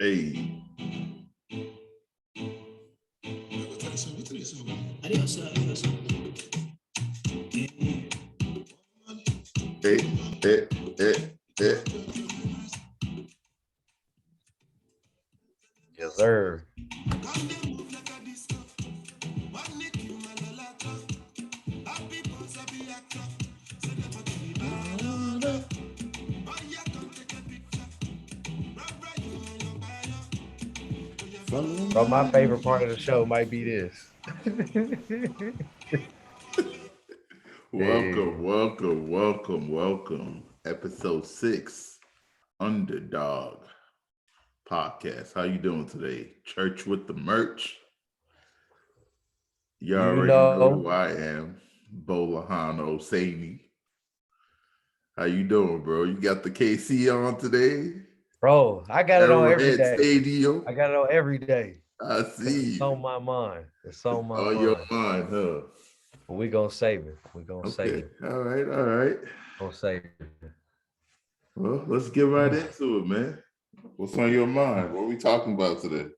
Hey. Hey. Yes, sir. Bro, my favorite part of the show might be this. Welcome. Episode 6, UndR podcast. How you doing today? Church with the merch. You already know who I am. Bolahano Saini. How you doing, bro? You got the KC on today? Bro, I got it on every day. Stadium. I got it on every day. I see. It's on my mind. It's on my mind. Your mind, huh? But we gonna save it. We gonna save it. All right. Gonna save it. Well, let's get right into it, man. What's on your mind? What are we talking about today?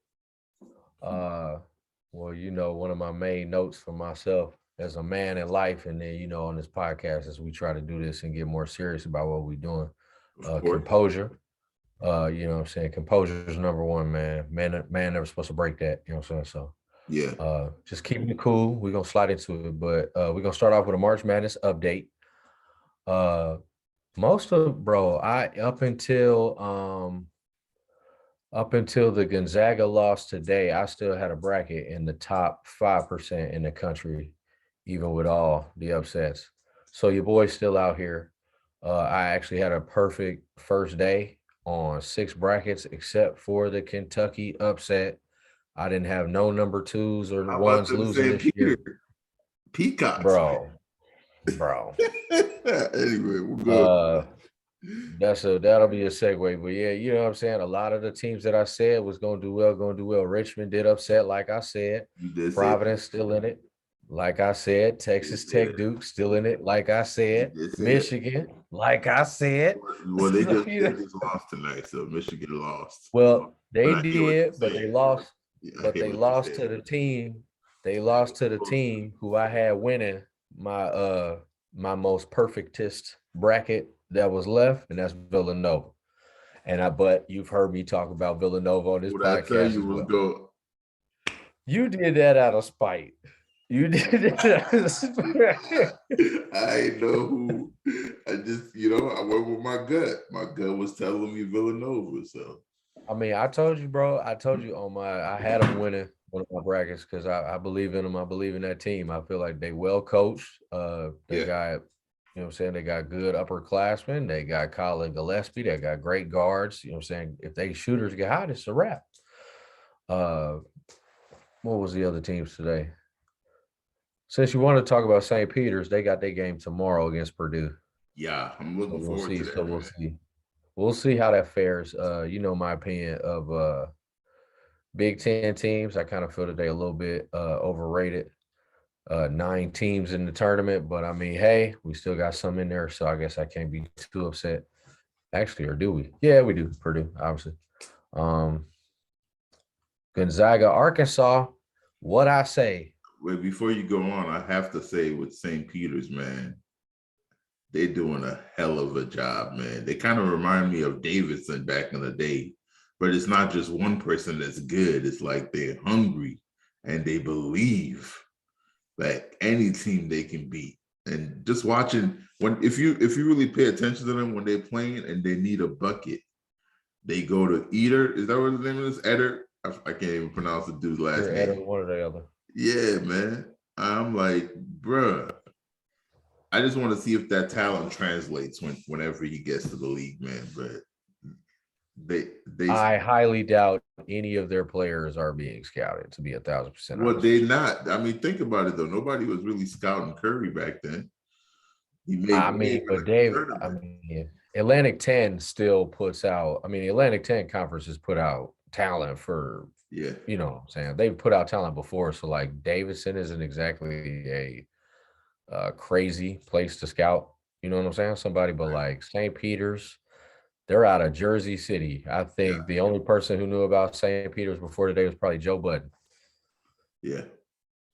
Well, one of my main notes for myself as a man in life, and then on this podcast as we try to do this and get more serious about what we're doing. Composure. You know what I'm saying? Composure is number one, man. Man never supposed to break that, you know what I'm saying? So yeah. Just keeping it cool. We're gonna slide into it, but we're gonna start off with a March Madness update. Up until the Gonzaga loss today, I still had a bracket in the top 5% in the country, even with all the upsets. So your boy's still out here. I actually had a perfect first day on 6 brackets, except for the Kentucky upset. I didn't have no number 2s or ones losing this year. Peacocks. Bro. Anyway, we'll go. That'll be a segue. But yeah, you know what I'm saying? A lot of the teams that I said was gonna do well. Richmond did upset, like I said. Providence still in it, like I said. Texas Tech, Duke still in it, like I said. Michigan, like I said. Well, they just lost tonight, so Michigan lost. Well, they did, but they lost. But they lost to the team. They lost to the team who I had winning my most perfectest bracket that was left, and that's Villanova. But you've heard me talk about Villanova on this podcast. You did that out of spite. You did it out of spite. I know who. I just, I went with my gut. My gut was telling me Villanova. So, I mean, I told you, bro. I had them winning one of my brackets because I believe in them. I believe in that team. I feel like they well coached. They got. You know what I'm saying? They got good upperclassmen. They got Colin Gillespie. They got great guards. You know what I'm saying? If they shooters get hot, it's a wrap. What was the other teams today? Since you want to talk about St. Peter's, they got their game tomorrow against Purdue. Yeah, I'm looking forward to that. So we'll see. We'll see how that fares. My opinion of Big Ten teams. I kind of feel that they're a little bit overrated. 9 teams in the tournament, but I mean, hey, we still got some in there, so I guess I can't be too upset. Actually, or do we? Yeah, we do. Purdue, obviously. Gonzaga, Arkansas. What I say? Wait, before you go on, I have to say with St. Peter's, man, they're doing a hell of a job, man. They kind of remind me of Davidson back in the day, but it's not just one person that's good. It's like they're hungry and they believe that any team they can beat. And just watching if you really pay attention to them when they're playing and they need a bucket, they go to Eder. Is that what his name is? Eder? I can't even pronounce the dude's last name. Eder, one or the other. Yeah, man. I'm like, bruh. I just want to see if that talent translates whenever he gets to the league, man. But I highly doubt any of their players are being scouted, to be 1,000%. Well, they not. I mean, think about it though. Nobody was really scouting Curry back then. Atlantic 10 still puts out. I mean, the Atlantic 10 conference has put out talent for. Yeah. You know what I'm saying? They've put out talent before, so like Davidson isn't exactly a crazy place to scout. You know what I'm saying? Somebody, but like St. Peter's. They're out of Jersey City. I Yeah, think the only person who knew about St. Peter's before today was probably Joe Budden. yeah,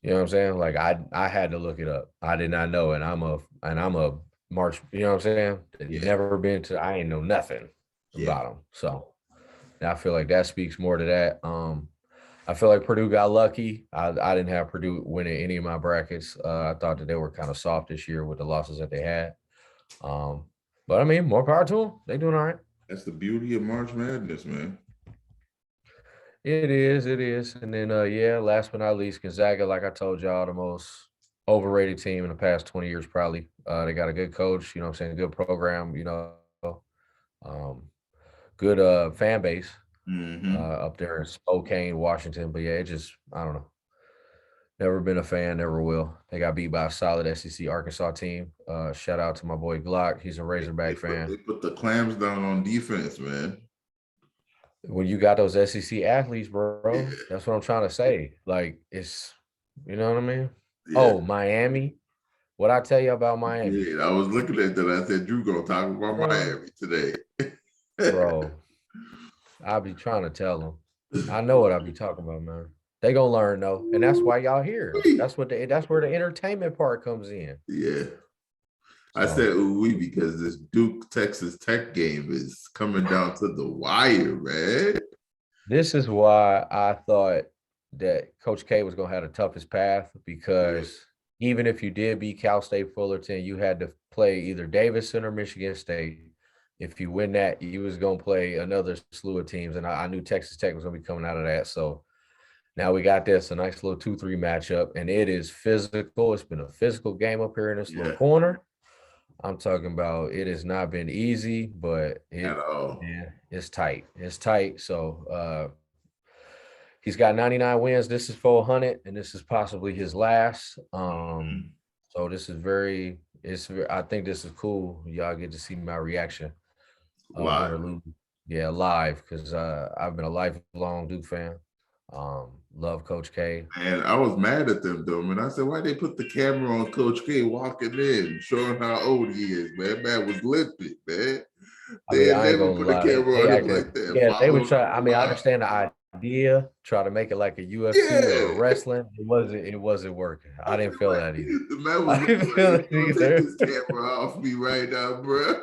You know what I'm saying? Like I had to look it up. I did not know, and I'm a March. You know what I'm saying? yeah, Never been to. I ain't know nothing yeah. about them. So I feel like that speaks more to that. I feel like Purdue got lucky. I didn't have Purdue winning any of my brackets. I thought that they were kind of soft this year with the losses that they had. Um, but I mean, more power to them. They doing all right. That's the beauty of March Madness, man. It is, it is. And then yeah, last but not least, Gonzaga, like I told y'all, the most overrated team in the past 20 years, probably. They got a good coach, you know what I'm saying, good program, um, good fan base Hmm. up there in Spokane, Washington. But yeah, it just I don't know. Never been a fan, never will. They got beat by a solid SEC Arkansas team. Shout out to my boy Glock. He's a They Razorback put fan. they put the clams down on defense, man. When you got those SEC athletes, Yeah, bro, that's what I'm trying to say. Like it's, you know what I mean? yeah, Oh, Miami. What I tell you about Miami, yeah. I was looking at that. I said, Drew gonna talk about bro, Miami today. bro. I be trying to tell them. I know what I be talking about, man. They gonna learn though, and that's why y'all here. That's what the that's where the entertainment part comes in. Yeah. I said So ooh wee because this Duke Texas Tech game is coming down to the wire, man. this is why I thought that Coach K was gonna have the toughest path Yeah, because even if you did beat Cal State Fullerton, you had to play either Davidson or Michigan State. If you win that, you was gonna play another slew of teams, and I knew Texas Tech was gonna be coming out of that. So now we got this a nice little 2-3 matchup, and it is physical. It's been a physical game up here in this little yeah, corner. I'm talking about it has not been easy, but at all. yeah, it's tight. It's tight. So he's got 99 wins. This is 400, and this is possibly his last. Mhm. So this is I think this is cool. Y'all get to see my reaction, win or Live. lose. Yeah, live because I've been a lifelong Duke fan. Love Coach K. And I was mad at them though, man. I said, why they put the camera on Coach K walking in, showing how old he is, man? Man was limping, man. I They mean, had I ain't never gonna put a lie. camera They on him acted, like that, yeah, they would following try. him I mean, I around. understand the idea, try to make it like a UFC or a Yeah. wrestling. It wasn't working. I I didn't said, feel why? that either. The man was I looking didn't like, feel if it you don't take either. this camera off me right now, bro.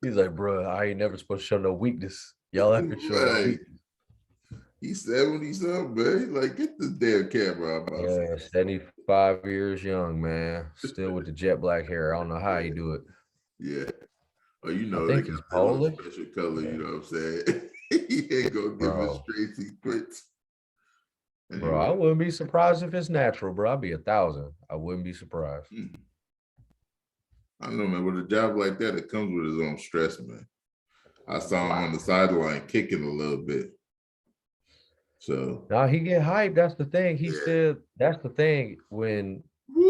He's like, bro, I ain't never supposed to show no weakness. Y'all have to show no Right. weakness. He's 70 something, man. He's like, get this damn camera out my Yeah, face. 75 years young, man. Still with the jet black hair. I don't know how he do it. Yeah. Oh, you I know, they think got he's that little Polish. special color, Yeah, you know what I'm saying? He ain't gonna give it bro. straight sequence. Bro, I Anyway. wouldn't be surprised if it's natural, bro. I'd be 1,000. I wouldn't be surprised. Hmm. I don't know, man. With a job like that, it comes with its own stress, man. I saw him on the Wow. sideline kicking a little bit. So Now he get hyped. That's the thing. He yeah. still. That's the thing. When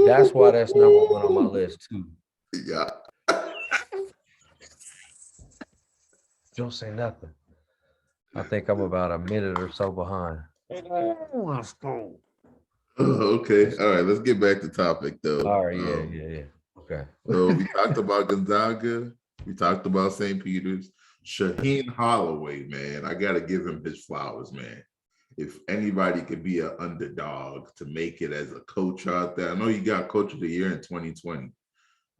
that's why that's number one on my Woo-hoo-hoo-hoo. list too. Yeah. Don't say nothing. I think I'm about a minute or so behind. Let's go. Oh, okay. All right. Let's get back to topic though. All right. Yeah. Yeah. Yeah. Okay. So we talked about Gonzaga. We talked about St. Peter's. Shaheen Holloway, man. I gotta give him his flowers, man. If anybody could be an underdog to make it as a coach out there, I know you got Coach of the Year in 2020.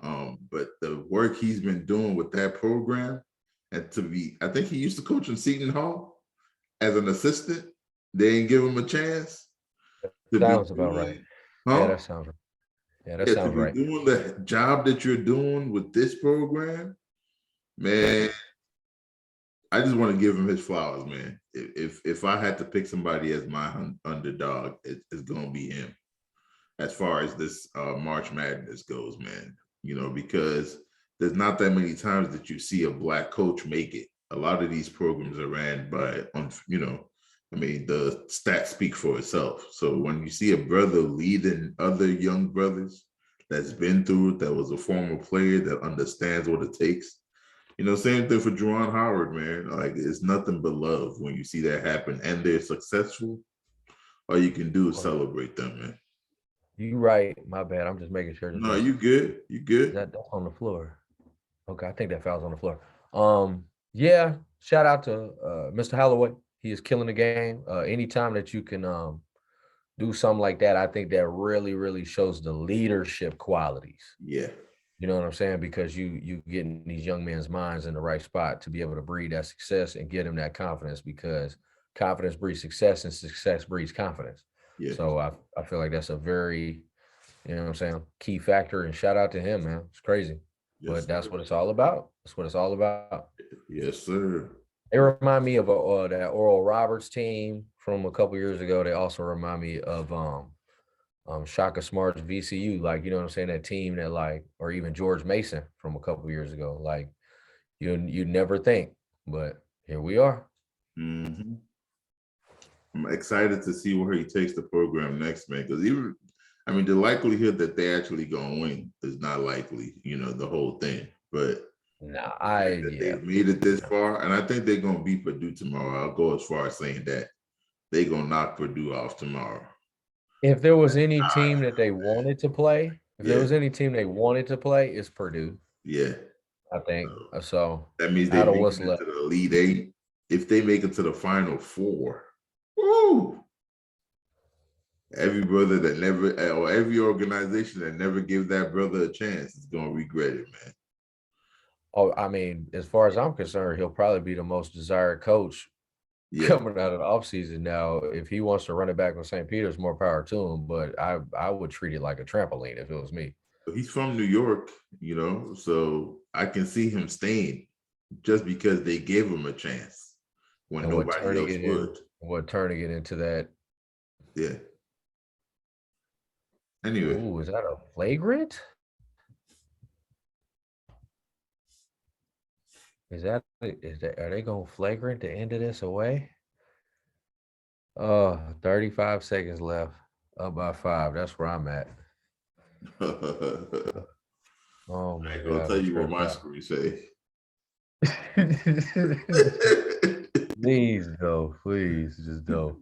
But the work he's been doing with that program, and I think he used to coach in Seton Hall as an assistant. They didn't give him a chance to be Sounds about right. doing, Yeah, huh? that sounds right. Yeah, that Yeah, to sounds be right. doing the job that you're doing with this program, man. I just want to give him his flowers, man. If I had to pick somebody as my underdog, it's gonna be him. As far as this March Madness goes, man. Because there's not that many times that you see a black coach make it. A lot of these programs are ran by, I mean, the stats speak for itself. So when you see a brother leading other young brothers that's been through it, that was a former player that understands what it takes. Same thing for Juwan Howard, man. Like it's nothing but love when you see that happen and they're successful. All you can do is celebrate them, man. You right. My bad. I'm just making sure No, that you good. You good. that's on the floor. Okay, I think that foul's on the floor. Yeah, shout out to Mr. Holloway. He is killing the game. Anytime that you can do something like that, I think that really, really shows the leadership qualities. Yeah. You know what I'm saying? Because you getting these young men's minds in the right spot to be able to breed that success and get them that confidence, because confidence breeds success and success breeds confidence. Yeah. So I feel like that's a very, you know what I'm saying, key factor. And shout out to him, man. It's crazy. Yes, But that's sir. what it's all about. That's what it's all about. Yes, sir. They remind me of that Oral Roberts team from a couple years ago. They also remind me of Shaka Smart's VCU, like, you know what I'm saying, that team that, like, or even George Mason from a couple years ago. Like, you never think, but here we are. Mm-hmm. I'm excited to see where he takes the program next, man. Because the likelihood that they actually gonna win is not likely. The whole thing, but Nah, the fact that they've made it this far, and I think they're gonna beat Purdue tomorrow. I'll go as far as saying that they're gonna knock Purdue off tomorrow. If there was any team that they wanted to play, Yeah, it's Purdue, yeah. I think. So That means they out of make what's it left. into the Elite Eight. If they make it to the Final Four, woo! Every brother that never, or every organization that never give that brother a chance is gonna regret it, man. Oh, I mean, as far as I'm concerned, he'll probably be the most desired coach Yeah, coming out of the offseason. Now, if he wants to run it back with St. Peter's, more power to him. But I would treat it like a trampoline if it was me. he's from New York, so I can see him staying just because they gave him a chance when And what nobody turning else it would. into that? Yeah. Anyway, Ooh, is that a flagrant? Are they going flagrant to end of this away? 35 seconds left. Up by 5. That's where I'm at. I Oh my ain't gonna God, tell I'm you what tripping my out. screen say. Please go. Please just go.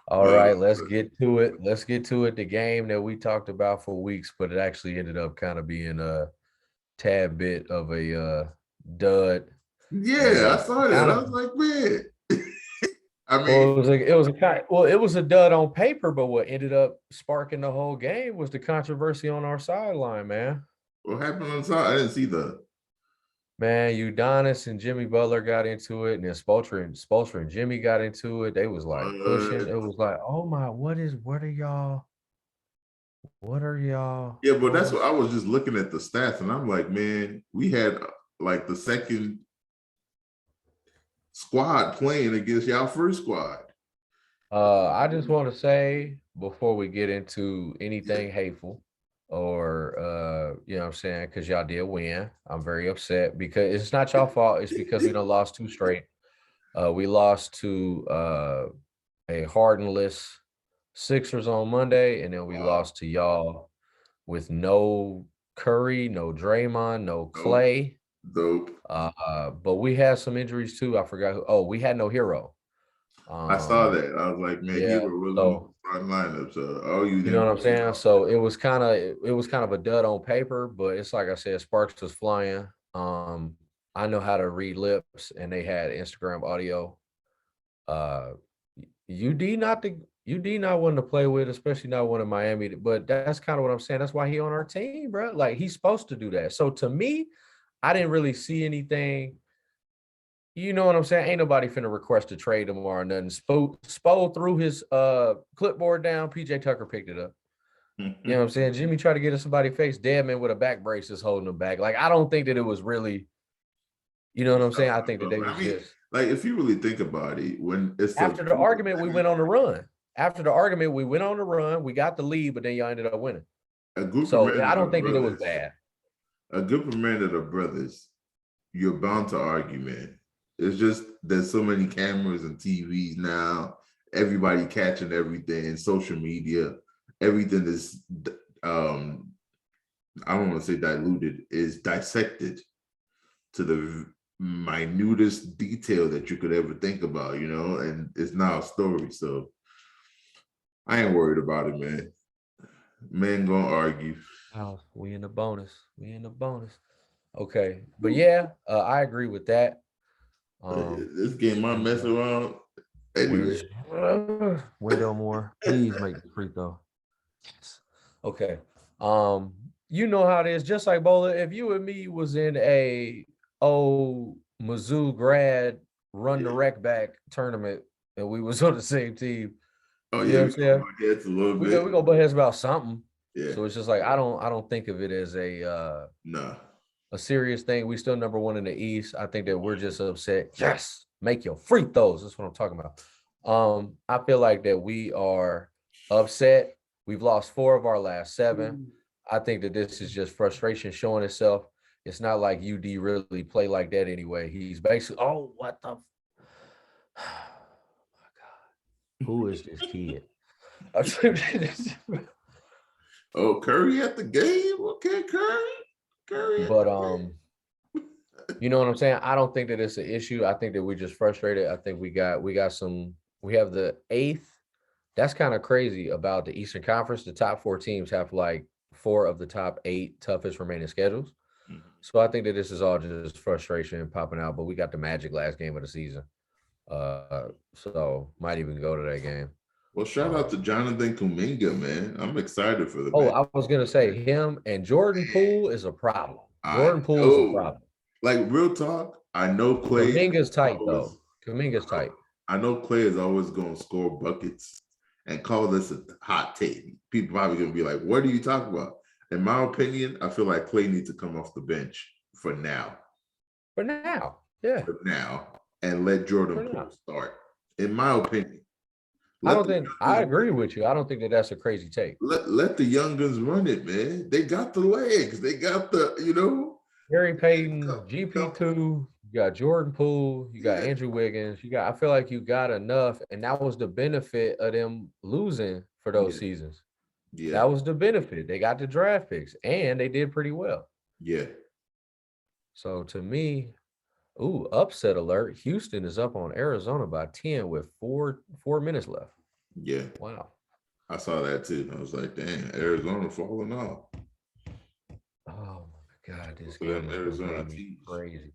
All Uh, right, let's get to it. Let's get to it. The game that we talked about for weeks, but it actually ended up kind of being a tad bit of a dud. And yeah, I saw that. kind I of, was like, man. I well, mean, it was a dud on paper, but what ended up sparking the whole game was the controversy on our sideline, man. what happened on top? I didn't see the. Man, Udonis and Jimmy Butler got into it, and then Spoelstra and Jimmy got into it. They was like pushing. It was like, oh my, what are y'all? What are y'all? Yeah, but What that's what was I was just looking at the stats, and I'm like, man, we had like the second squad playing against y'all first squad. I just want to say before we get into Yeah, anything hateful or you know what I'm saying, because y'all did win. I'm very upset because it's not y'all fault. It's because we done lost 2 straight. We lost to a hardenless Sixers on Monday, and then we wow, lost to y'all with no Curry, no Draymond, no dope, Clay. dope. But we had some injuries too. I forgot who. Oh, we had no Hero. I saw Um, that. I was like, man, yeah. Hero wasn't on So the starting lineup, so oh, you you know didn't what I'm put him saying? out. So it was kind of a dud on paper, but it's like I said, Sparks was flying. I know how to read lips, and they had Instagram audio. Uh, UD not one to play with, especially not one in Miami. But that's kind of what I'm saying. That's why he on our team, bro. Like, he's supposed to do that. So to me, I didn't really see anything. You know what I'm saying? Ain't nobody finna request a trade tomorrow or nothing. Spo threw his clipboard down. PJ Tucker picked it up. You know what I'm saying? Jimmy tried to get in somebody's face. Deadman with a back brace is holding him back. Like, I don't think that it was really, you know what I'm saying? I think that they I was mean, just like if you really think about it, when it's a after the group of argument, we went on the run. After the argument, we went on the run. We got the lead, but then y'all ended up winning. a group of So men I that don't are think that it was brothers, bad. a group of men that are brothers, you're bound to argue, man. It's just there's so many cameras and TVs now. Everybody catching everything, social media, everything is I don't want to say diluted, is dissected to the minutest detail that you could ever think about, and it's now a story. So I ain't worried about it, man. Men gonna argue. Oh, we in the bonus. We in the bonus. Okay. But yeah, I agree with that. This game might mess around anyway. Window more. Please make the free throw. Yes. Okay. Um, you know how it is. Just like Bola, if you and me was in a Mizzou grad run the Yeah. rec back tournament and we was on the same team, Oh you know yeah, what I'm we go saying? back heads a little We bit. gonna butt heads about something. Yeah. So it's just like I don't think of it as Nah. a serious thing. We still number one in the East. I think that we're just upset. Yes, make your free throws. That's what I'm talking about. I feel like that we are upset. We've lost 4 of our last 7. I think that this is just frustration showing itself. It's not like UD really play like that anyway. He's basically, oh, what the, oh my God, who is this kid? Oh, Curry at the game. Okay, Curry. Curry at But the game. you know what I'm saying? I don't think that it's an issue. I think that we're just frustrated. I think we have the 8th. That's kind of crazy about the Eastern Conference. The top 4 teams have like 4 of the top 8 toughest remaining schedules. Mhm. So I think that this is all just frustration popping out. But we got the Magic last game of the season, so might even go to that game. Well, shout out to Jonathan Kuminga, man. I'm excited for the Oh, man. I was gonna say him and Jordan Poole is a problem. I Jordan Poole is a know. problem. Like real talk, I know Clay is Kaminga's tight always though. Kaminga's tight. I know Clay is always going to score buckets and call this a hot take. People probably going to be like, what are you talking about? In my opinion, I feel like Clay needs to come off the bench for now. For now, yeah. For now. And let For Jordan now. Poole start. In my opinion. I Let don't the think I youngins run agree it. with you. I don't think that that's a crazy take. Let the youngins run it, man. They got the legs. They got the, Gary Payton, couple, GP2, you got Jordan Poole, you got yeah, Andrew Wiggins, I feel like you got enough, and that was the benefit of them losing for those yeah, seasons. yeah, That was the benefit. They got the draft picks and they did pretty well. yeah. So to me, ooh, upset alert. Houston is up on Arizona by 10 with 4 minutes left. Yeah. Wow. I saw that too. I was like, dang, Arizona falling off. Oh my God, this For them game is gonna Arizona drive me teams. crazy.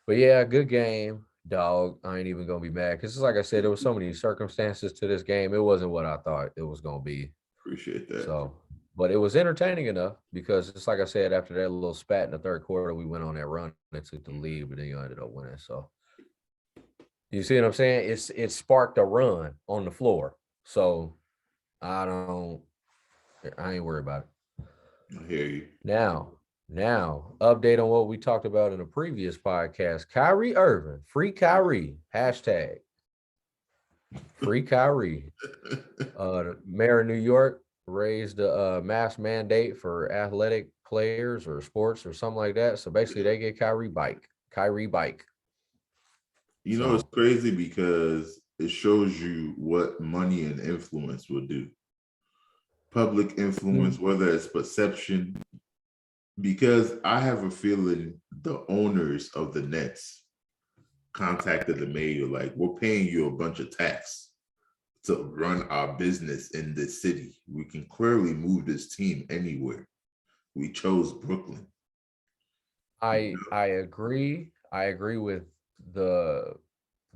But yeah, good game, dog. I ain't even gonna be mad because, like I said, there was so many circumstances to this game. It wasn't what I thought it was gonna be. Appreciate that. So, but it was entertaining enough because it's like I said, after that little spat in the third quarter, we went on that run and took the lead, but then you ended up winning. So you see what I'm saying? It sparked a run on the floor. So I don't I ain't worried about it. I hear you. Now, update on what we talked about in a previous podcast. Kyrie Irving, free Kyrie, hashtag free Kyrie. The mayor of New York raised a mask mandate for athletic players or sports or something like that. So basically, they get Kyrie bike. It's So crazy because it shows you what money and influence will do. Public influence, whether it's perception, because I have a feeling the owners of the Nets contacted the mayor, like, we're paying you a bunch of tax to run our business in this city. We can clearly move this team anywhere. We chose Brooklyn. I agree. I agree with the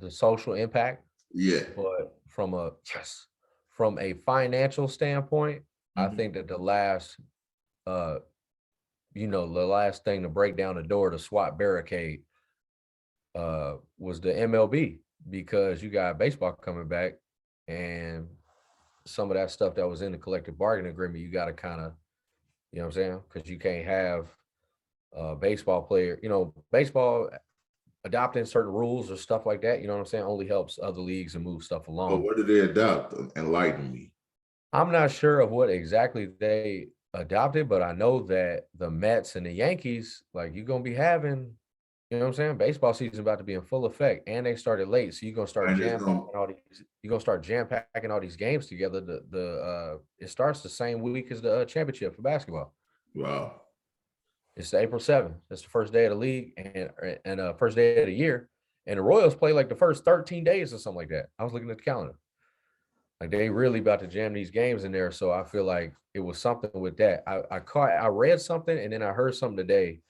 social impact, Yeah. but from a financial standpoint, I Mhm. think that uh the last thing to break down the door to swat barricade was the MLB because you got baseball coming back and some of that stuff that was in the collective bargaining agreement, you got to kind of, you know what I'm saying? Because you can't have baseball player, baseball adopting certain rules or stuff like that, you know what I'm saying, only helps other leagues and move stuff But along. what did they adopt? Enlighten me. I'm not sure of what exactly they adopted, but I know that the Mets and the Yankees, like you're gonna be having, you know what I'm saying, baseball season about to be in full effect, and they started late, so And it's going, you're gonna start jam packing all these games together. It starts the same week as the championship for basketball. wow. It's April 7th. That's the first day of the league and first day of the year. And the Royals play like the first 13 days or something like that. I was looking at the calendar. Like they really about to jam these games in there. So I feel like it was something with that. I read something and then I heard something today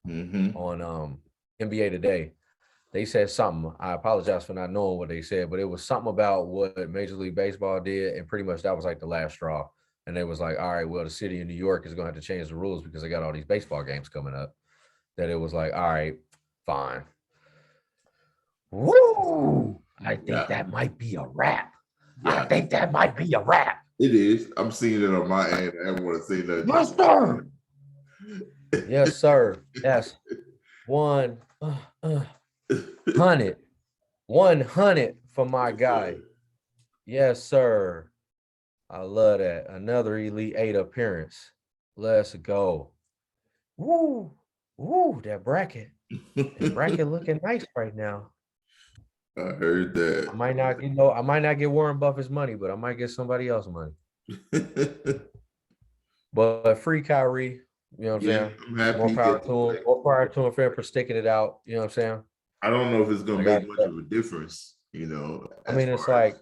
on NBA Today. They said something. I apologize for not knowing what they said, but it was something about what Major League Baseball did, and pretty much that was like the last straw. And they was like, all right, well, the city of New York is going to have to change the rules because they got all these baseball games coming up. That it was like, all right, fine. Woo! I think that might be a wrap. Yeah. I think that might be a wrap. It is. I'm seeing it on my end. I don't want to say that. Yes, sir. Yes, sir. Yes. 100. 100 for my guy. Yes, sir. I love that. Another Elite Eight appearance. Let's go. Woo. Woo, that bracket. That bracket looking nice right now. I heard that. I might not get Warren Buffett's money, but I might get somebody else's money. But free Kyrie, you know what I'm saying? I'm happy. More power to him. More power to him for sticking it out. You know what I'm saying? I don't know if it's gonna make much of a difference, you know. I mean, it's like,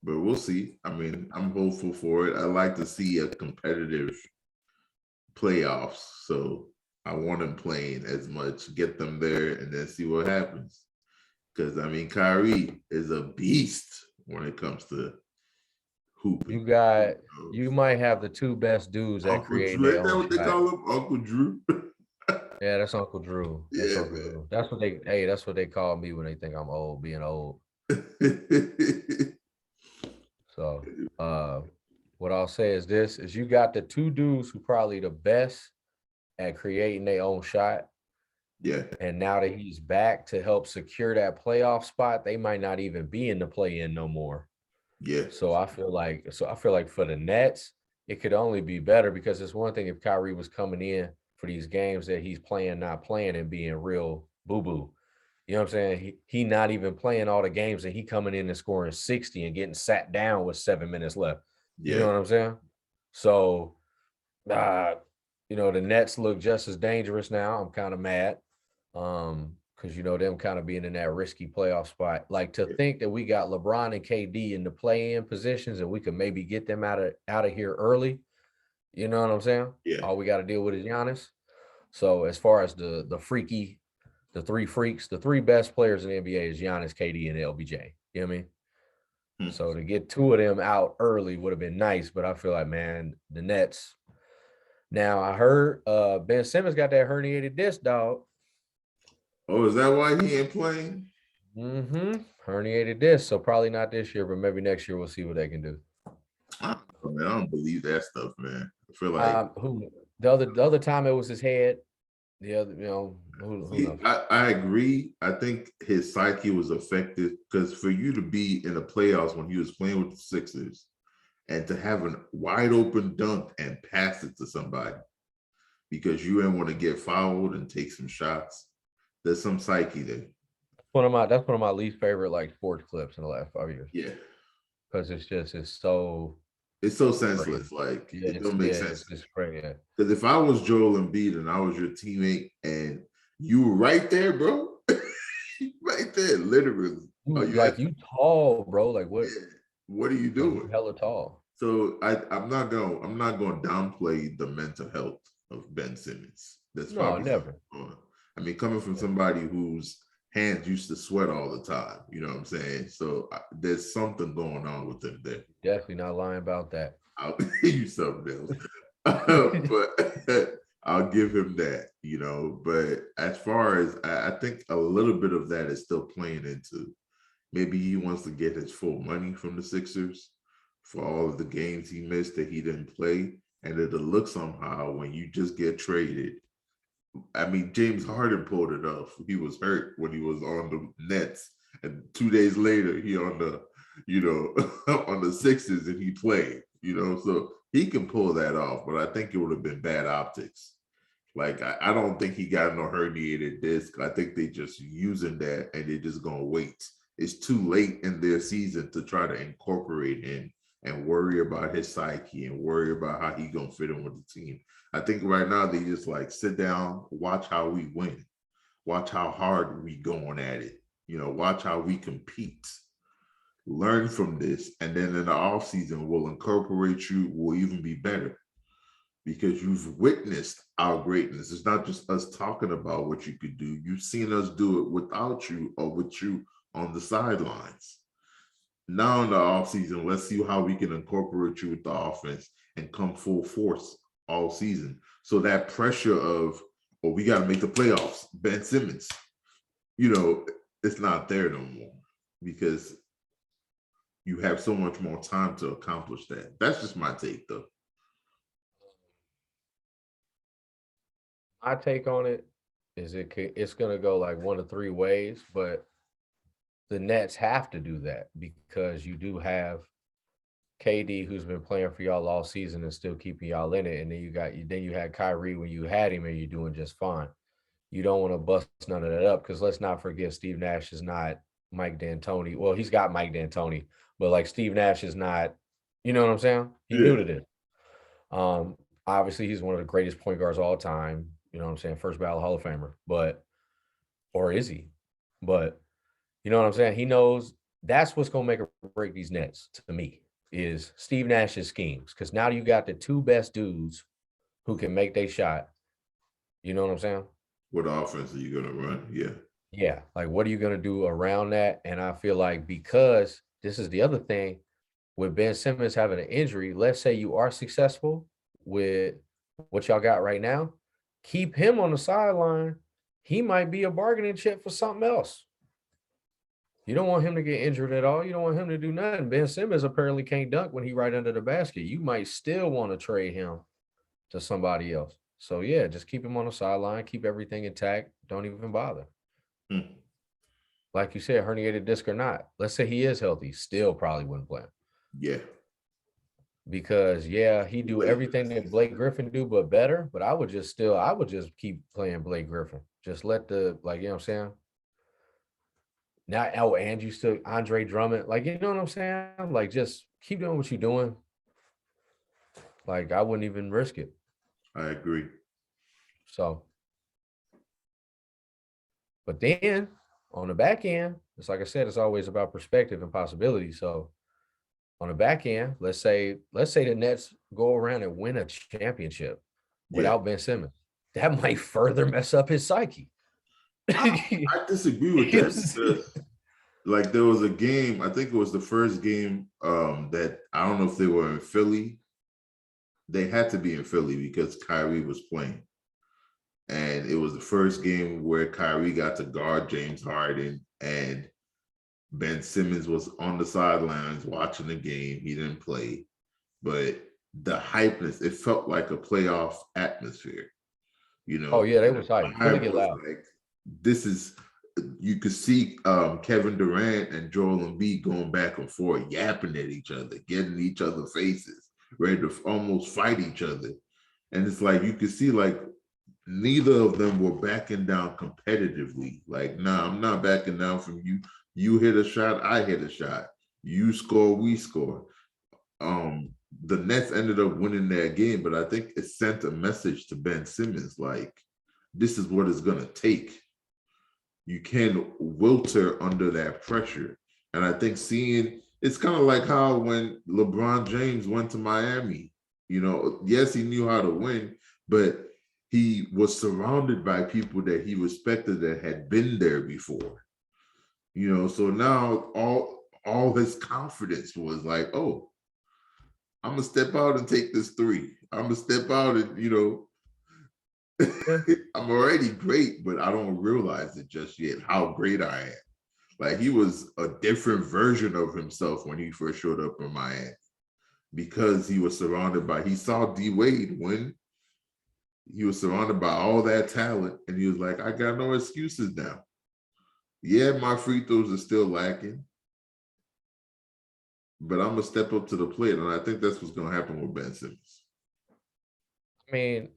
but we'll see. I mean, I'm hopeful for it. I like to see a competitive playoffs, so I want them playing as much, get them there, and then see what happens. Because I mean, Kyrie is a beast when it comes to hooping. You might have the two best dudes at creating their own. Is that what they call him, Uncle Drew? Yeah, that's Uncle Drew. That's Uncle Drew. That's what they call me when they think I'm old, being old. So what I'll say is this: is you got the two dudes who probably the best at creating their own shot. Yeah. And now that he's back to help secure that playoff spot, they might not even be in the play-in no more. Yeah. So I feel like for the Nets, it could only be better because it's one thing if Kyrie was coming in for these games that he's playing, not playing, and being real boo-boo. You know what I'm saying? He not even playing all the games and he coming in and scoring 60 and getting sat down with 7 minutes left. You know what I'm saying? So you know, the Nets look just as dangerous now. I'm kind of mad. Because you know them kind of being in that risky playoff spot. Like to think that we got LeBron and KD in the play-in positions and we could maybe get them out of here early. You know what I'm saying? Yeah. All we got to deal with is Giannis. So as far as the three best players in the NBA is Giannis, KD, and LBJ. You know what I mean? So to get two of them out early would have been nice, but I feel like, man, the Nets. Now I heard Ben Simmons got that herniated disc, dog. Oh, is that why he ain't playing? Herniated disc, so probably not this year, but maybe next year we'll see what they can do. I don't believe that stuff, man. I feel like the other time it was his head. The other, you know, who knows? I agree. I think his psyche was affected because for you to be in the playoffs when he was playing with the Sixers and to have a wide open dunk and pass it to somebody because you didn't want to get fouled and take some shots. There's some psyche there. That's one of my least favorite like sports clips in the last 5 years. Yeah, because it's so senseless. Like it don't make sense. It's just crazy. Because if I was Joel Embiid and I was your teammate and you were right there, bro, right there, literally. You tall, bro. Like what? Yeah. What are you doing? Hella tall. So I'm not going to downplay the mental health of Ben Simmons. That's probably never. I mean, coming from somebody whose hands used to sweat all the time, you know what I'm saying? So there's something going on with him there. Definitely not lying about that. I'll give you something else. But I'll give him that, you know. But as far as I think a little bit of that is still playing into maybe he wants to get his full money from the Sixers for all of the games he missed that he didn't play. And it'll look somehow when you just get traded. I mean, James Harden pulled it off. He was hurt when he was on the Nets, and 2 days later he on the, you know, on the Sixers and he played. You know, so he can pull that off. But I think it would have been bad optics. Like I don't think he got no herniated disc. I think they just using that and they're just gonna wait. It's too late in their season to try to incorporate him and worry about his psyche and worry about how he gonna fit in with the team. I think right now they just like sit down, watch how we win, watch how hard we going at it, you know, watch how we compete, learn from this, and then in the off season we'll incorporate you. We'll even be better. because you've witnessed our greatness. It's not just us talking about what you could do. You've seen us do it without you or with you on the sidelines. Now in the offseason, let's see how we can incorporate you with the offense and come full force all season. So that pressure of, oh, we got to make the playoffs, Ben Simmons, it's not there no more because you have so much more time to accomplish that. That's just my take, though. My take on it is it's going to go like one of three ways, but the Nets have to do that because you do have KD, who's been playing for y'all all season and still keeping y'all in it, and then you had Kyrie when you had him and you're doing just fine. You don't want to bust none of that up because let's not forget Steve Nash is not Mike D'Antoni. Well, he's got Mike D'Antoni, but like Steve Nash is not, you know what I'm saying? He new to this. Obviously, he's one of the greatest point guards of all time. You know what I'm saying? First ballot Hall of Famer, or is he? But you know what I'm saying? He knows that's what's going to make or break these Nets to me is Steve Nash's schemes. Because now you got the two best dudes who can make their shot. You know what I'm saying? What offense are you going to run? Yeah. Yeah. Like, what are you going to do around that? And I feel like because this is the other thing with Ben Simmons having an injury, let's say you are successful with what y'all got right now, keep him on the sideline. He might be a bargaining chip for something else. You don't want him to get injured at all. You don't want him to do nothing. Ben Simmons apparently can't dunk when he right under the basket. You might still want to trade him to somebody else. So, yeah, just keep him on the sideline. Keep everything intact. Don't even bother. Like you said, herniated disc or not. Let's say he is healthy. Still probably wouldn't play him. Yeah. Because, yeah, he do everything that Blake Griffin do, but better. But I would just keep playing Blake Griffin. Just let you know what I'm saying? Now, and you still Andre Drummond, you know what I'm saying? Like, just keep doing what you're doing. Like, I wouldn't even risk it. I agree. So, but then on the back end, it's like I said, it's always about perspective and possibility. So, on the back end, let's say the Nets go around and win a championship without Ben Simmons. That might further mess up his psyche. I disagree with that because, there was a game, I think it was the first game that I don't know if they were in Philly. They had to be in Philly because Kyrie was playing. And it was the first game where Kyrie got to guard James Harden and Ben Simmons was on the sidelines watching the game. He didn't play. But the hypeness, it felt like a playoff atmosphere. Oh, yeah, they was hyped. Really get loud. You could see Kevin Durant and Joel Embiid going back and forth, yapping at each other, getting each other's faces, ready to almost fight each other. And it's like you could see neither of them were backing down competitively. Nah, I'm not backing down from you. You hit a shot, I hit a shot. You score, we score. The Nets ended up winning that game, but I think it sent a message to Ben Simmons this is what it's going to take. You can wilter under that pressure. And I think it's kind of like how when LeBron James went to Miami, yes, he knew how to win, but he was surrounded by people that he respected that had been there before. So now all his confidence was oh, I'm going to step out and take this three. I'm going to step out and, I'm already great, but I don't realize it just yet how great I am. He was a different version of himself when he first showed up in Miami because he was surrounded by, he saw D Wade win. He was surrounded by all that talent and he was like, I got no excuses now. Yeah, my free throws are still lacking, but I'm going to step up to the plate. And I think that's what's going to happen with Ben Simmons. I mean,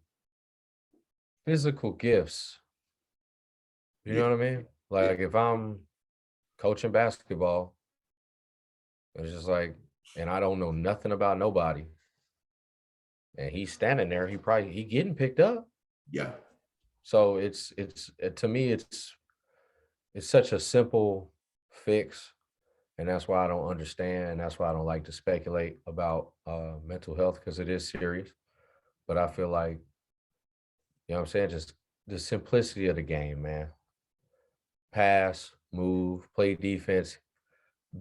physical gifts. You know what I mean? If I'm coaching basketball, it's just and I don't know nothing about nobody. And he's standing there, he getting picked up. Yeah. So to me, it's such a simple fix. And that's why I don't understand. That's why I don't like to speculate about mental health because it is serious. But I feel like, you know what I'm saying, just the simplicity of the game, man. Pass, move, play defense.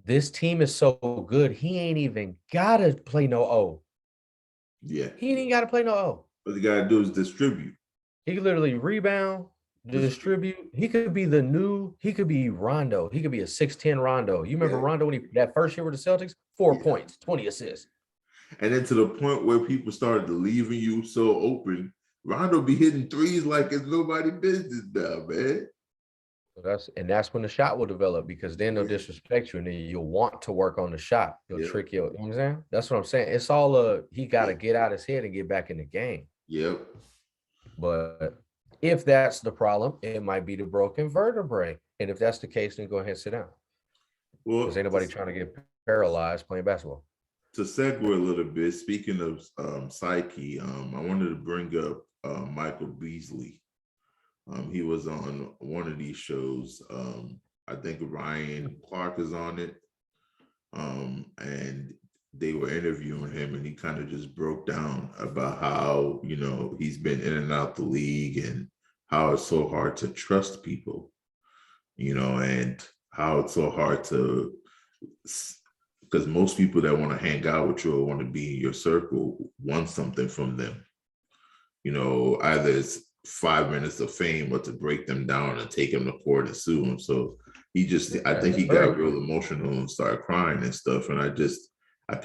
This team is so good, he ain't even gotta play no O. Yeah. He ain't even gotta play no O. What you gotta do is distribute. He could literally rebound, distribute. He could be Rondo. He could be a 6'10 Rondo. You remember Rondo when he that first year with the Celtics? 4 points, 20 assists. And then to the point where people started leaving you so open, Rondo be hitting threes like it's nobody business now, man. So that's when the shot will develop, because then they'll disrespect you and then you'll want to work on the shot. He'll trick you. You know what I'm saying? That's what I'm saying. It's all he got to get out his head and get back in the game. Yep. But if that's the problem, it might be the broken vertebrae. And if that's the case, then go ahead and sit down. Well, because ain't nobody trying to get paralyzed playing basketball. To segue a little bit, speaking of psyche, I wanted to bring up Michael Beasley. He was on one of these shows. I think Ryan Clark is on it. And they were interviewing him, and he kind of just broke down about how, you know, he's been in and out the league and how it's so hard to trust people, you know, and how it's so hard to, because most people that want to hang out with you or want to be in your circle want something from them. You know, either it's 5 minutes of fame or to break them down and take them to court and sue them. So I think he got real emotional and started crying and stuff. And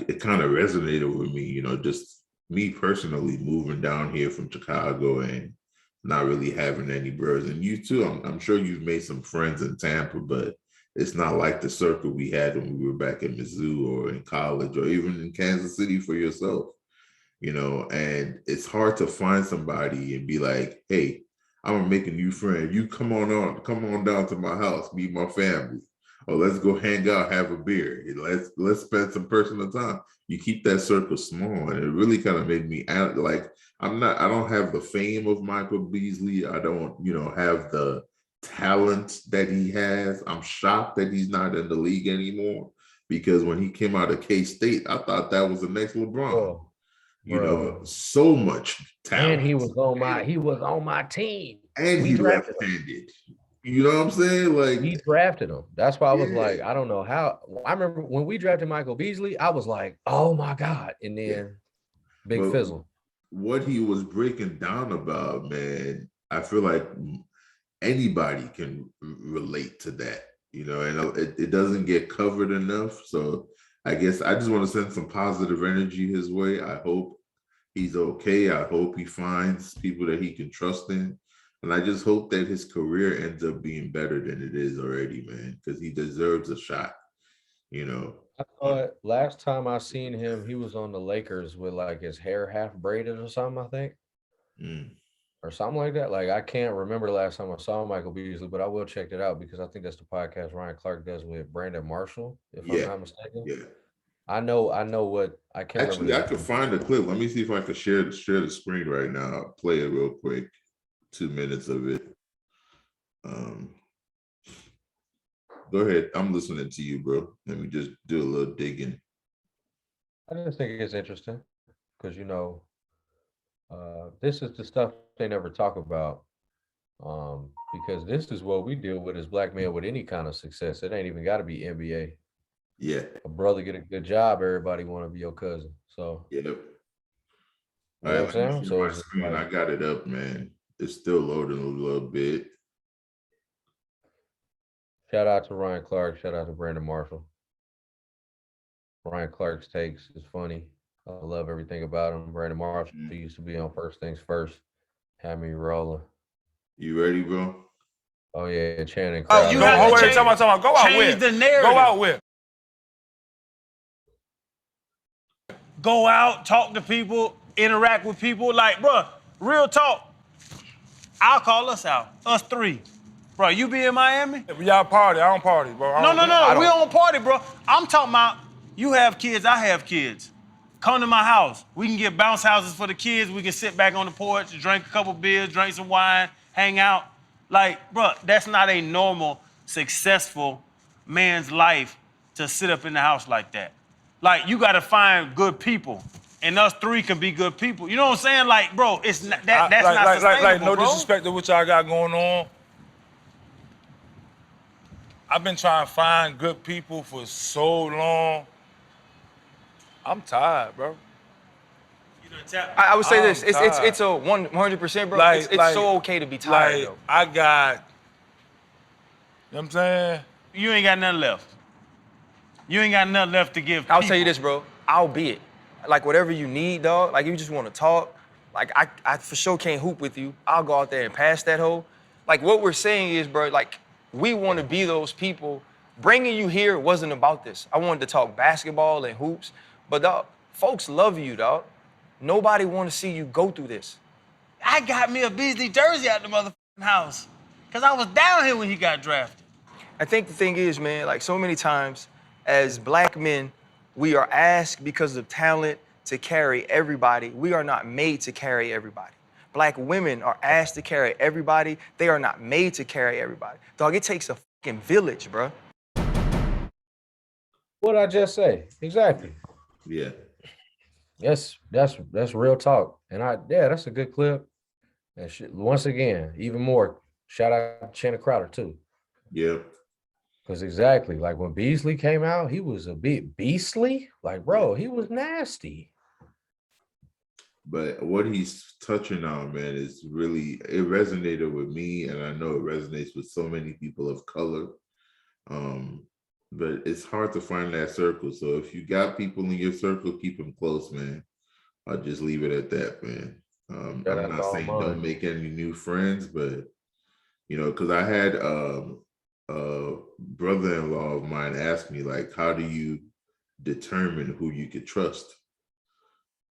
it kind of resonated with me, you know, just me personally moving down here from Chicago and not really having any bros. And you too, I'm sure you've made some friends in Tampa, but it's not like the circle we had when we were back in Mizzou or in college or even in Kansas City for yourself, you know, and it's hard to find somebody and be like, hey, I'm gonna make a new friend. You come on down to my house, meet my family. Or let's go hang out, have a beer. Let's spend some personal time. You keep that circle small. And it really kind of made me like, I don't have the fame of Michael Beasley. I don't, you know, have the talent that he has. I'm shocked that he's not in the league anymore, because when he came out of K-State, I thought that was the next LeBron. You know, so much talent. And he was on my team. And he left-handed. You know what I'm saying? Like, he drafted him. That's why I was like, I don't know how. I remember when we drafted Michael Beasley, I was like, oh my God. And then big fizzle. What he was breaking down about, man, I feel like anybody can relate to that, you know, and it doesn't get covered enough. So I guess I just want to send some positive energy his way. I hope he's okay. I hope he finds people that he can trust in. And I just hope that his career ends up being better than it is already, man, because he deserves a shot, you know. I thought last time I seen him, he was on the Lakers with like his hair half braided or something, I think. Or something like that. Like, I can't remember the last time I saw Michael Beasley, but I will check that out, because I think that's the podcast Ryan Clark does with Brandon Marshall, if I'm not mistaken. Yeah. I know what I can't actually I could find a clip. Let me see if I can share the screen right now. I'll play it real quick. 2 minutes of it. Go ahead. I'm listening to you, bro. Let me just do a little digging. I just think it's interesting because, you know, this is the stuff they never talk about, because this is what we deal with as black men with any kind of success. It ain't even got to be NBA. Yeah. A brother get a good job, everybody want to be your cousin. So, yep. You know what I'm saying? So I got it up, man. It's still loading a little bit. Shout out to Ryan Clark. Shout out to Brandon Marshall. Ryan Clark's takes is funny. I love everything about him. Brandon Marshall used to be on First Things First. Had me rolling. You ready, bro? Oh yeah, Channing. Oh, you have to change, go out with. The narrative. Go out with. Go out, talk to people, interact with people. Like, bro, real talk. I'll call us out. Us three. Bro, you be in Miami? Y'all party. I don't party, bro. No. We don't party, bro. I'm talking about you have kids, I have kids. Come to my house. We can get bounce houses for the kids. We can sit back on the porch, drink a couple beers, drink some wine, hang out. Like, bro, that's not a normal, successful man's life to sit up in the house like that. Like, you got to find good people. and us three can be good people. You know what I'm saying? Like, bro, it's not, that's not like, sustainable, no bro. disrespect to what y'all got going on. I've been trying to find good people for so long. I'm tired, bro. I would say I'm this. It's tired. a 100%, bro. Like, it's so okay to be tired, like, though. I got, you know what I'm saying? You ain't got nothing left. You ain't got nothing left to give. I'll tell you this, bro. I'll be it. Like, whatever you need, dog. Like, if you just want to talk, like, I for sure can't hoop with you. I'll go out there and pass that hole. Like, what we're saying is, bro, like, we want to be those people. Bringing you here wasn't about this. I wanted to talk basketball and hoops. But, dog, folks love you, dog. Nobody want to see you go through this. I got me a Beasley jersey out the motherfucking house. Because I was down here when he got drafted. I think the thing is, man, like so many times as black men, we are asked because of talent to carry everybody. We are not made to carry everybody. Black women are asked to carry everybody. They are not made to carry everybody. Dog, it takes a fucking village, bro. What I just say? Exactly. Yeah. Yes, that's real talk. And that's a good clip. And once again, even more, shout out to Shannon Crowder too. Yep. Because exactly, like when Beasley came out, he was a bit Beasley. Like, bro, he was nasty. But what he's touching on, man, is really, it resonated with me, and I know it resonates with so many people of color. But it's hard to find that circle. So if you got people in your circle, keep them close, man. I'll just leave it at that, man. I'm not saying don't make any new friends, but you know, because I had a brother-in-law of mine ask me, like, how do you determine who you could trust?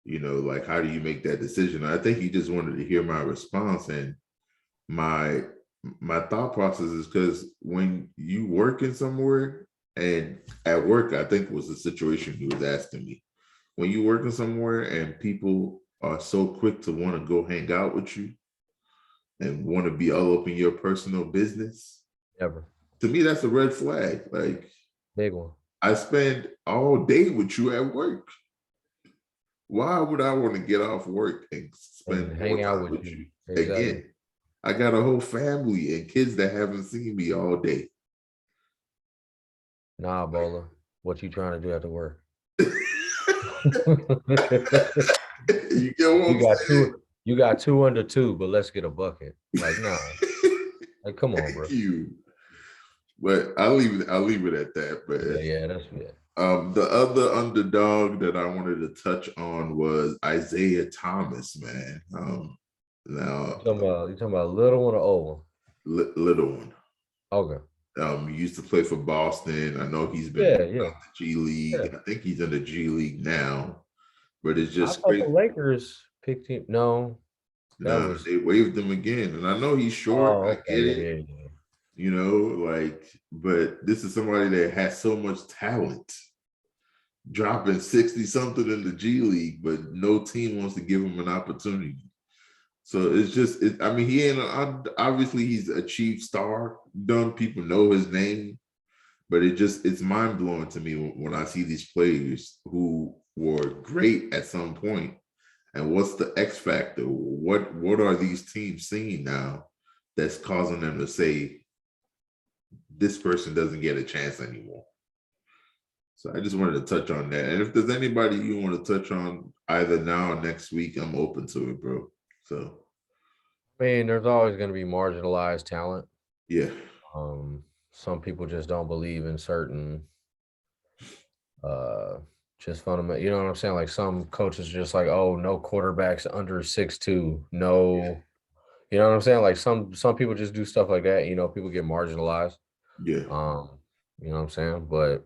You know, like, how do you make that decision? I think he just wanted to hear my response, and my thought process is because when you working somewhere, and at work, I think was the situation he was asking me. When you working somewhere and people are so quick to want to go hang out with you and want to be all up in your personal business, Ever. To me, that's a red flag. Like, Big one. I spend all day with you at work. Why would I want to get off work and spend hang more out time with with you? Exactly. Again, I got a whole family and kids that haven't seen me all day. Nah, Bola. What you trying to do after work? You get what I'm saying? You got 2 under 2, but let's get a bucket. Like, nah. Like, come on, bro. You. But I'll leave it at that. But Yeah, that's it. The other underdog that I wanted to touch on was Isaiah Thomas, man. Now You talking about a little one or old one? Little one. Okay. He used to play for Boston. I know he's been in the G League. Yeah. I think he's in the G League now. But it's I just thought crazy. the Lakers picked him. No. They waived him again. And I know he's short. Oh, I get it. Yeah. You know, like, but this is somebody that has so much talent, dropping 60-something in the G League, but no team wants to give him an opportunity. So it's just, I mean, he ain't, obviously he's a chief star, done, people know his name, but it's mind-blowing to me when I see these players who were great at some point, and what's the X factor? What are these teams seeing now that's causing them to say, this person doesn't get a chance anymore? So I just wanted to touch on that. And if there's anybody you want to touch on either now or next week, I'm open to it, bro. So, I mean, there's always going to be marginalized talent. Yeah. Some people just don't believe in certain just fundamental, you know what I'm saying? Like some coaches just like, oh, no quarterbacks under 6'2". No, Yeah. You know what I'm saying? Like some people just do stuff like that. You know, people get marginalized. Yeah. You know what I'm saying? But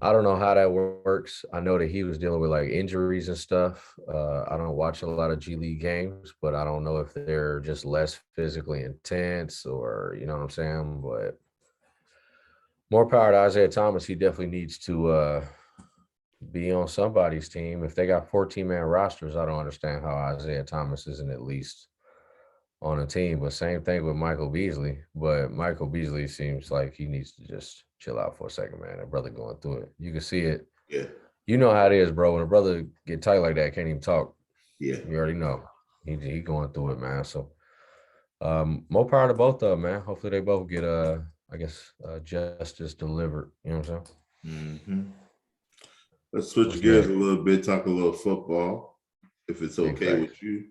I don't know how that works. I know that he was dealing with like injuries and stuff. I don't watch a lot of G League games, but I don't know if they're just less physically intense or, you know what I'm saying? But more power to Isaiah Thomas. He definitely needs to be on somebody's team. If they got 14-man rosters, I don't understand how Isaiah Thomas isn't at least on a team. But same thing with Michael Beasley. But Michael Beasley seems like he needs to just chill out for a second, man. That brother going through it. You can see it. Yeah. You know how it is, bro. When a brother get tight like that, can't even talk. Yeah. You already know. He going through it, man. So more power to both of them, man. Hopefully they both get I guess justice delivered. You know what I'm saying? Hmm. Let's switch What's gears a next? little bit, talk a little football, if it's Big okay with facts. you.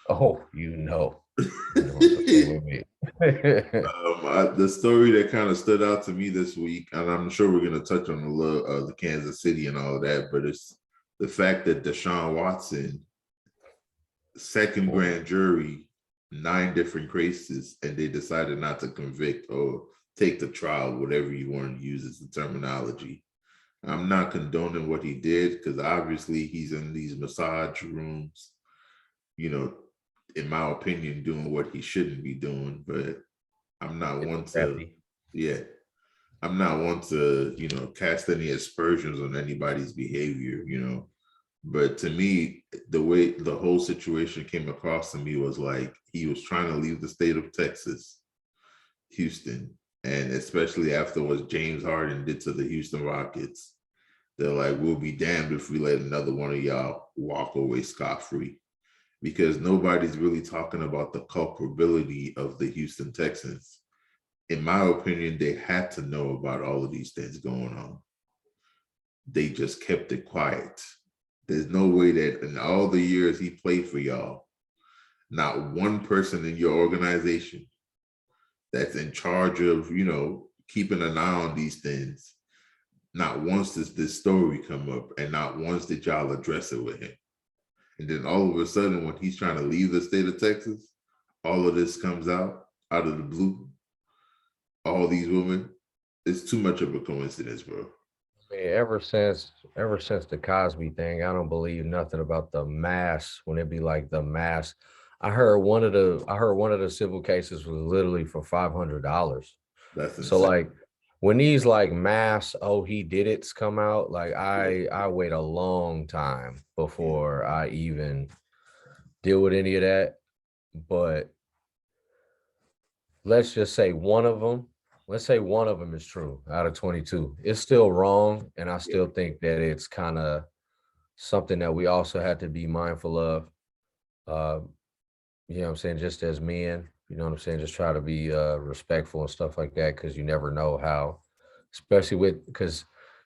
Oh, you know. You know it's okay with me. The story that kind of stood out to me this week, and I'm sure we're going to touch on a little the Kansas City and all of that, but it's the fact that Deshaun Watson, second grand jury, 9 different cases, and they decided not to convict or take the trial, whatever you want to use as the terminology. I'm not condoning what he did because obviously he's in these massage rooms, you know, in my opinion, doing what he shouldn't be doing. But I'm not one to, Crafty. yeah, I'm not one to, cast any aspersions on anybody's behavior, But to me, the way the whole situation came across to me was like he was trying to leave the state of Texas, Houston, and especially after what James Harden did to the Houston Rockets. They're like, we'll be damned if we let another one of y'all walk away scot-free, because nobody's really talking about the culpability of the Houston Texans. In my opinion, they had to know about all of these things going on. They just kept it quiet. There's no way that in all the years he played for y'all, not one person in your organization that's in charge of, keeping an eye on these things, not once does this story come up, and not once did y'all address it with him. And then all of a sudden, when he's trying to leave the state of Texas, all of this comes out of the blue. All these women, it's too much of a coincidence, bro. Man, ever since the Cosby thing, I don't believe nothing about the mass when it be like the mass. I heard one of the civil cases was literally for $500. That's So insane. like when these like mass oh he did it's come out, like I wait a long time before I even deal with any of that. But let's just say one of them, let's say one of them is true out of 22. It's still wrong. And I Yeah. still think that it's kind of something that we also have to be mindful of. Uh, you know what I'm saying? Just as men, you know what I'm saying? Just try to be respectful and stuff like that, because you never know how, especially because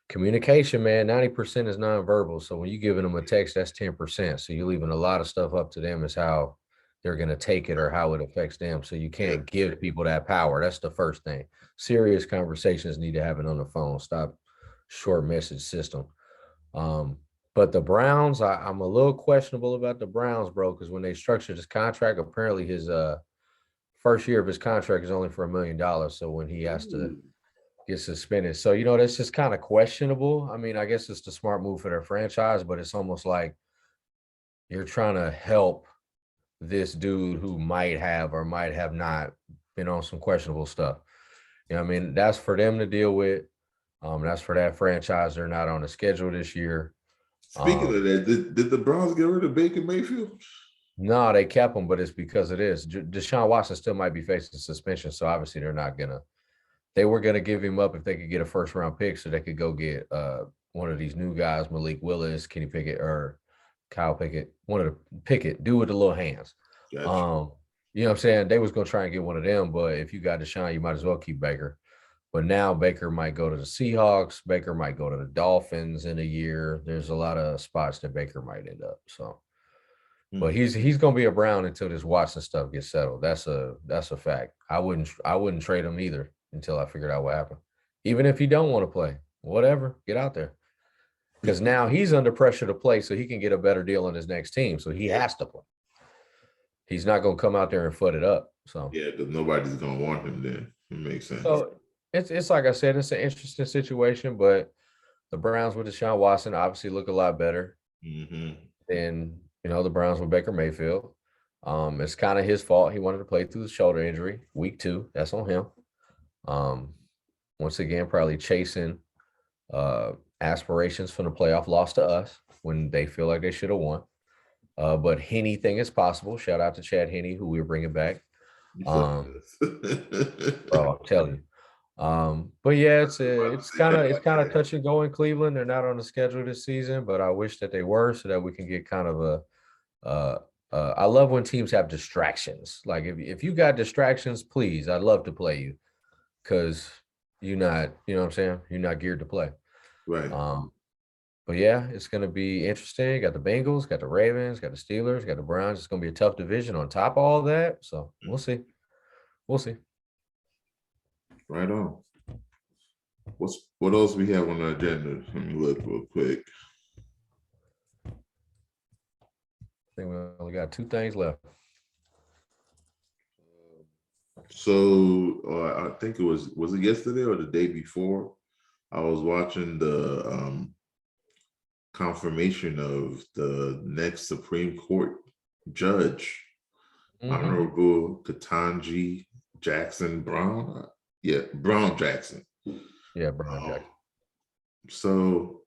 communication, man, 90% is nonverbal. So when you're giving them a text, that's 10%. So you're leaving a lot of stuff up to them as how they're going to take it or how it affects them. So you Yeah. can't give people that power. That's the first thing. Serious conversations need to happen on the phone. Stop short message system. Um, but the Browns, I'm a little questionable about the Browns, bro, because when they structured his contract, apparently his first year of his contract is only for $1 million. So when he has to Ooh. get suspended. So, that's just kind of questionable. I mean, I guess it's the smart move for their franchise, but it's almost like you're trying to help this dude who might have or might have not been on some questionable stuff. I mean, that's for them to deal with. That's for that franchise. They're not on the schedule this year. Speaking of that, did the Browns get rid of Baker Mayfield? No, they kept him, but it's because it is. Deshaun Watson still might be facing suspension, so obviously they're not gonna. They were gonna give him up if they could get a first round pick, so they could go get one of these new guys, Malik Willis, Kenny Pickett, or Kyle Pickett, one of the Pickett, dude with the little hands. Gotcha. You know what I'm saying? They was gonna try and get one of them, but if you got Deshaun, you might as well keep Baker. But now Baker might go to the Seahawks. Baker might go to the Dolphins in a year. There's a lot of spots that Baker might end up. So, but he's gonna be a Brown until this Watson stuff gets settled. That's a fact. I wouldn't trade him either until I figured out what happened. Even if he don't want to play, whatever, get out there. Because now he's under pressure to play so he can get a better deal on his next team. So he has to play. He's not gonna come out there and foot it up. So Yeah, because nobody's gonna want him then. It makes sense. so it's like I said, it's an interesting situation, but the Browns with Deshaun Watson obviously look a lot better Mm-hmm. than the Browns with Baker Mayfield. It's kind of his fault. He wanted to play through the shoulder injury, week 2. That's on him. Once again, probably chasing aspirations from the playoff loss to us when they feel like they should have won. But anything is possible. Shout out to Chad Henne, who we're bringing back. You said Um, this. bro, I'm telling you. But yeah, it's kind of touch and go in Cleveland. They're not on the schedule this season, but I wish that they were so that we can get kind of I love when teams have distractions. Like if you got distractions, please, I'd love to play you because you're not, you know what I'm saying? You're not geared to play. Right. But yeah, it's gonna be interesting. Got the Bengals, got the Ravens, got the Steelers, got the Browns. It's gonna be a tough division on top of all that. So we'll see. We'll see. Right on. What else we have on the agenda? Let me look real quick. I think we only got 2 things left. So I think it was it yesterday or the day before? I was watching the confirmation of the next Supreme Court judge, Honorable Ketanji Jackson Brown. Yeah, Brown Jackson. Yeah, Brown Jackson. So,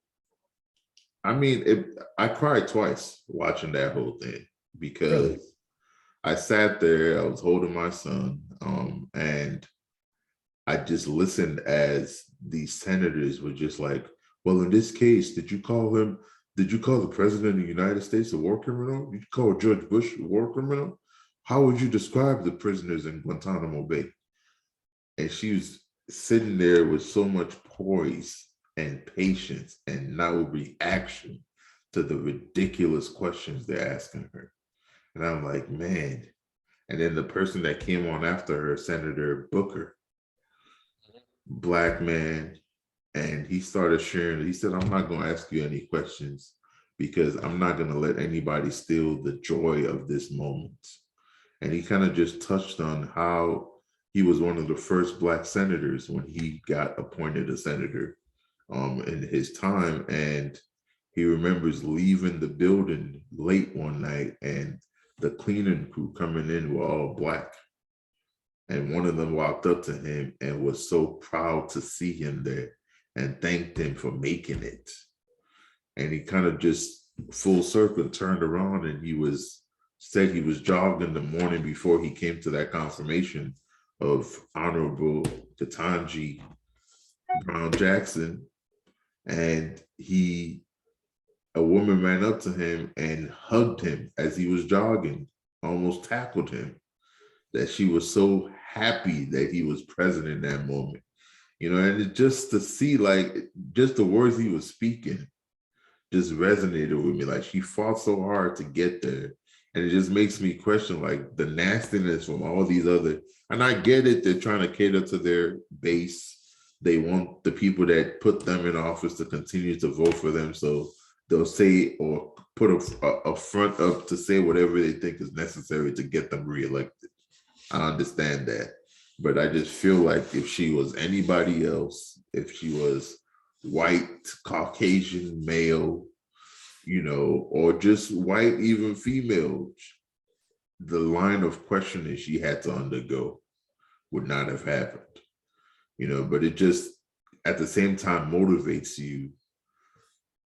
I mean, I cried twice watching that whole thing because I sat there, I was holding my son, and I just listened as these senators were just like, well, in this case, did you call the president of the United States a war criminal? Did you call George Bush a war criminal? How would you describe the prisoners in Guantanamo Bay? And she was sitting there with so much poise and patience and no reaction to the ridiculous questions they're asking her. And I'm like, man. And then the person that came on after her, Senator Booker, Black man, and he started sharing. He said, I'm not going to ask you any questions because I'm not going to let anybody steal the joy of this moment. And he kind of just touched on how he was one of the first Black senators when he got appointed a senator in his time. And he remembers leaving the building late one night and the cleaning crew coming in were all Black. And one of them walked up to him and was so proud to see him there and thanked him for making it. And he kind of just full circle turned around and said he was jogging the morning before he came to that confirmation of Honorable Ketanji Brown Jackson. And a woman ran up to him and hugged him as he was jogging, almost tackled him, that she was so happy that he was present in that moment. You know, and it just to see like just the words he was speaking just resonated with me. Like she fought so hard to get there. And it just makes me question like the nastiness from all these other, and I get it, they're trying to cater to their base. They want the people that put them in office to continue to vote for them. So they'll say or put a front up to say whatever they think is necessary to get them reelected. I understand that. But I just feel like if she was anybody else, if she was white, Caucasian, male, you know, or just white, even female, the line of questioning she had to undergo would not have happened, you know, but it just at the same time motivates you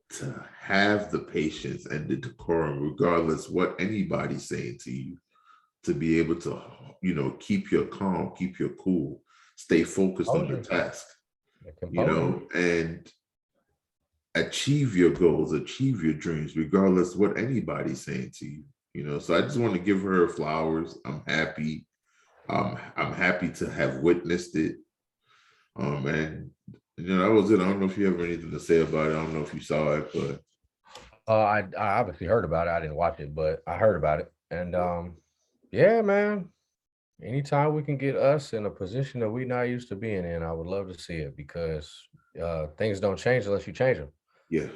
to have the patience and the decorum, regardless what anybody's saying to you, to be able to, you know, keep your calm, keep your cool, stay focused on the task, you know, and achieve your goals, achieve your dreams, regardless what anybody's saying to you, you know. So I just want to give her flowers. I'm happy. I'm happy to have witnessed it. And you know, that was it. I don't know if you have anything to say about it. I don't know if you saw it, but I obviously heard about it. I didn't watch it, but I heard about it. And yeah, man. Anytime we can get us in a position that we're not used to being in, I would love to see it because things don't change unless you change them. yeah.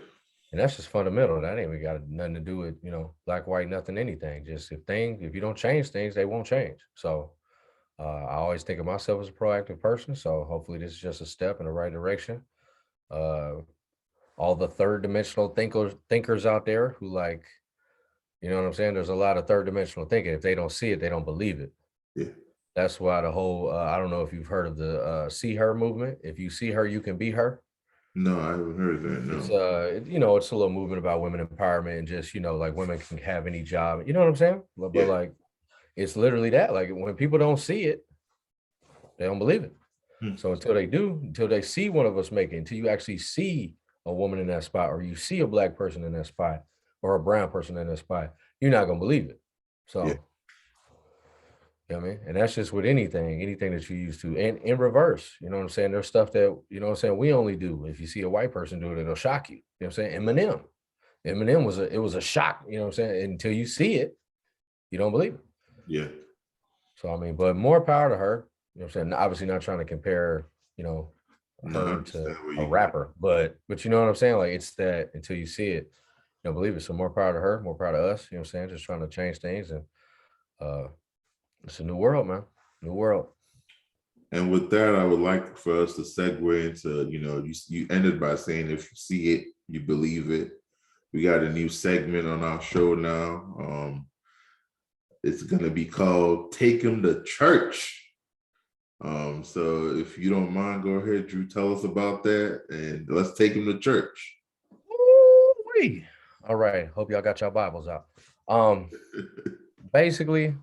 And that's just fundamental. That ain't got nothing to do with, you know, black, white, nothing, anything. Just if you don't change things, they won't change. So I always think of myself as a proactive person. So hopefully this is just a step in the right direction. All the third dimensional thinkers out there who like, you know what I'm saying? There's a lot of third dimensional thinking. If they don't see it, they don't believe it. Yeah. That's why the whole, I don't know if you've heard of the see her movement. If you see her, you can be her. No, I haven't heard of that. No. It's you know, it's a little movement about women empowerment and just, you know, like women can have any job. You know what I'm saying? But Yeah. like, it's literally that. Like when people don't see it, they don't believe it. So until they see one of us make it, until you actually see a woman in that spot, or you see a black person in that spot, or a brown person in that spot, you're not gonna believe it. So, Yeah. you know what I mean? And that's just with anything that you used to. And in reverse, you know what I'm saying? There's stuff that, you know what I'm saying, we only do. If you see a white person do it, it'll shock you. You know what I'm saying? Eminem was a shock, you know what I'm saying? Until you see it, you don't believe it. Yeah. So I mean, but more power to her. You know what I'm saying? Obviously not trying to compare, you know, No, I her understand to where a you're rapper, but you know what I'm saying? Like, it's that until you see it, you don't believe it. So more power to her, more power to us, you know what I'm saying? Just trying to change things. And it's a new world, man. New world. And with that, I would like for us to segue into, you know, you ended by saying if you see it, you believe it. We got a new segment on our show now. It's going to be called Take 'Em to Church. So if you don't mind, go ahead, Drew, tell us about that, and let's take 'em to church. Ooh-wee. All right. Hope y'all got your Bibles out. Basically,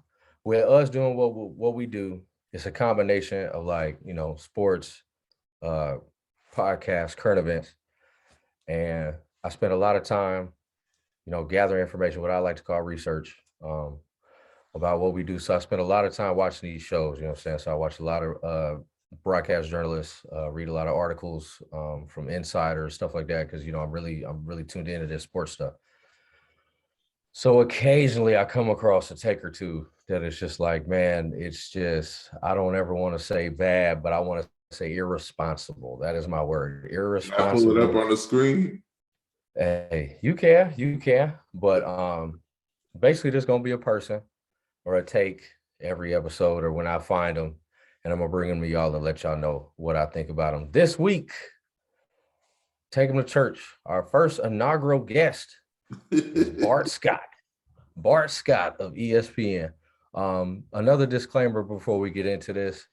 with us doing what we do, it's a combination of, like, you know, sports, podcasts, current events. And I spent a lot of time, you know, gathering information, what I like to call research, about what we do. So I spent a lot of time watching these shows, you know what I'm saying? So I watch a lot of broadcast journalists, read a lot of articles from insiders, stuff like that, because, you know, I'm really tuned into this sports stuff. So occasionally I come across a take or two that is just like, man, it's just, I don't ever want to say bad, but I want to say irresponsible. That is my word. Can I Irresponsible. pull it up on the screen? Hey, you can. But basically there's gonna be a person or a take every episode, or when I find them, and I'm gonna bring them to y'all to let y'all know what I think about them. This week, take them to church. Our first inaugural guest is Bart Scott. Bart Scott of ESPN. Another disclaimer before we get into this.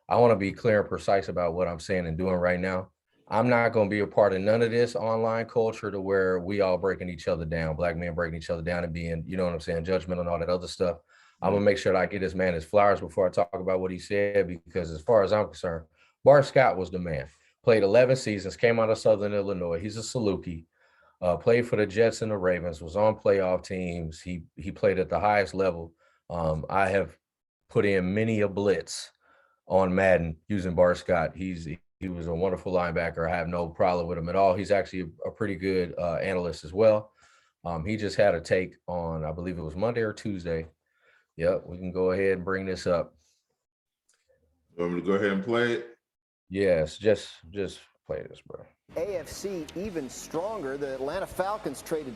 I want to be clear and precise about what I'm saying and doing right now. I'm not going to be a part of none of this online culture to where we all breaking each other down, black men breaking each other down and being, you know what I'm saying, judgmental and all that other stuff. I'm going to make sure that I get this man his flowers before I talk about what he said, because as far as I'm concerned, Bart Scott was the man. Played 11 seasons, came out of Southern Illinois. He's a Saluki. Played for the Jets and the Ravens, was on playoff teams. He played at the highest level. I have put in many a blitz on Madden using Bart Scott. He was a wonderful linebacker. I have no problem with him at all. He's actually a pretty good analyst as well. He just had a take on, I believe it was Monday or Tuesday. Yep, we can go ahead and bring this up. You want me to go ahead and play it? Yes, just play this, bro. AFC even stronger. The Atlanta Falcons traded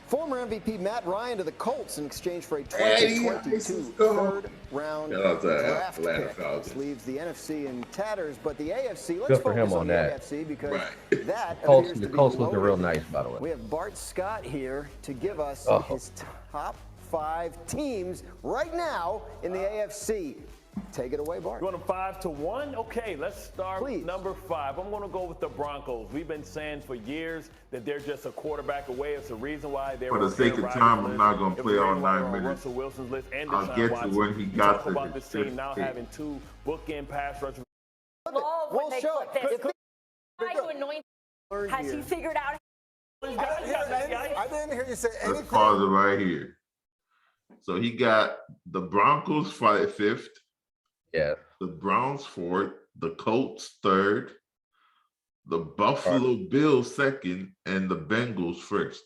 former MVP Matt Ryan to the Colts in exchange for a 2022 third-round draft pick. This leaves the NFC in tatters, but the AFC, let's Good for him focus on the that. AFC, because that Colts, appears the to Colts be looking real loaded. nice, by the way. We have Bart Scott here to give us his top 5 teams right now in the AFC. Take it away, Bart. Going to 5-1? Okay, let's start with number 5. I'm going to go with the Broncos. We've been saying for years that they're just a quarterback away. It's the reason why they're For the sake of time, I'm not going to play all 9 minutes. Russell Wilson's list and I'll Deshaun get Watson. to when he You got talk to about this team now having 2 bookend pass rushers. We'll show it. Has he figured out? I didn't hear you say anything. Let's pause it right here. So he got the Broncos 5th. Yeah. The Browns 4th, the Colts 3rd, the Buffalo Bills 2nd, and the Bengals 1st.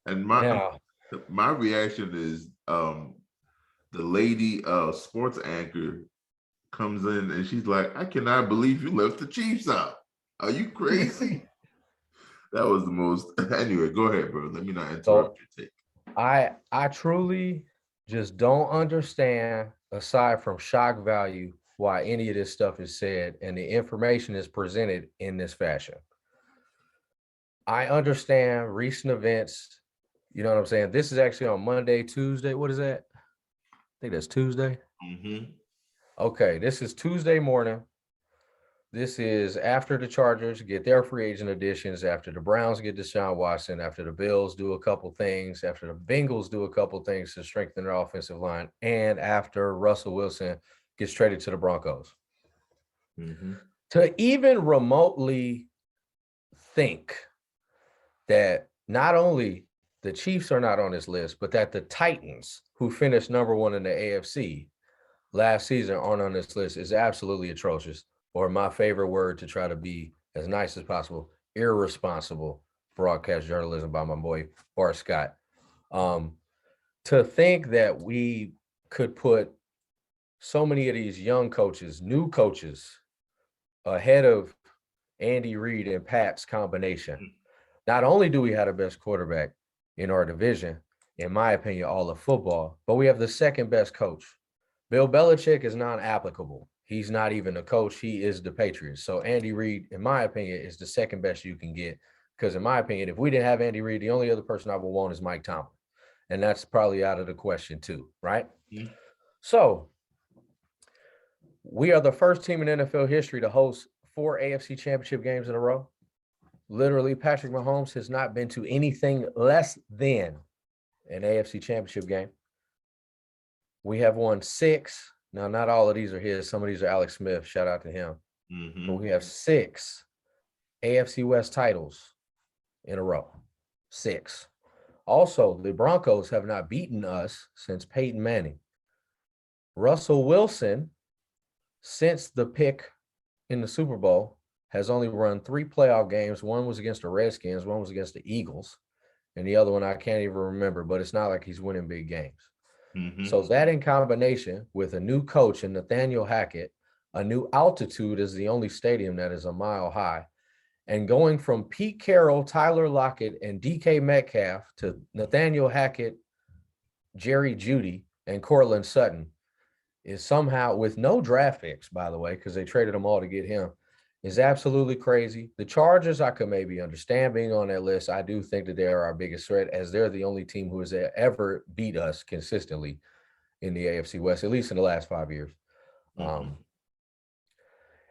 And my reaction is the lady sports anchor comes in and she's like, I cannot believe you left the Chiefs out. Are you crazy? That was the most. Anyway, go ahead, bro. Let me not interrupt your take. I truly just don't understand, aside from shock value, why any of this stuff is said and the information is presented in this fashion. I understand recent events. You know what I'm saying? This is actually on Monday, Tuesday. What is that? I think that's Tuesday. Mm-hmm. Okay, this is Tuesday morning. This is after the Chargers get their free agent additions, after the Browns get Deshaun Watson, after the Bills do a couple things, after the Bengals do a couple things to strengthen their offensive line, and after Russell Wilson gets traded to the Broncos. To even remotely think that not only the Chiefs are not on this list, but that the Titans, who finished #1 in the AFC last season, aren't on this list is absolutely atrocious. Or my favorite word to try to be as nice as possible, irresponsible broadcast journalism by my boy Bart Scott. To think that we could put so many of these young coaches, new coaches, ahead of Andy Reid and Pat's combination. Not only do we have the best quarterback in our division, in my opinion, all of football, but we have the second best coach. Bill Belichick is non-applicable. He's not even a coach. He is the Patriots. So Andy Reid, in my opinion, is the second best you can get. Because in my opinion, if we didn't have Andy Reid, the only other person I would want is Mike Tomlin. And that's probably out of the question too, right? So we are the first team in NFL history to host 4 AFC championship games in a row. Literally, Patrick Mahomes has not been to anything less than an AFC championship game. We have won 6. Now, not all of these are his. Some of these are Alex Smith. Shout out to him. But we have 6 AFC West titles in a row. 6. Also, the Broncos have not beaten us since Peyton Manning. Russell Wilson, since the pick in the Super Bowl, has only run 3 playoff games. One was against the Redskins, one was against the Eagles, and the other one I can't even remember, but it's not like he's winning big games. So that in combination with a new coach in Nathaniel Hackett, a new altitude is the only stadium that is a mile high, and going from Pete Carroll, Tyler Lockett, and DK Metcalf to Nathaniel Hackett, Jerry Jeudy, and Cortland Sutton is somehow, with no draft picks, by the way, because they traded them all to get him, is absolutely crazy. The Chargers, I could maybe understand being on that list. I do think that they are our biggest threat, as they're the only team who has ever beat us consistently in the AFC West, at least in the last 5 years. And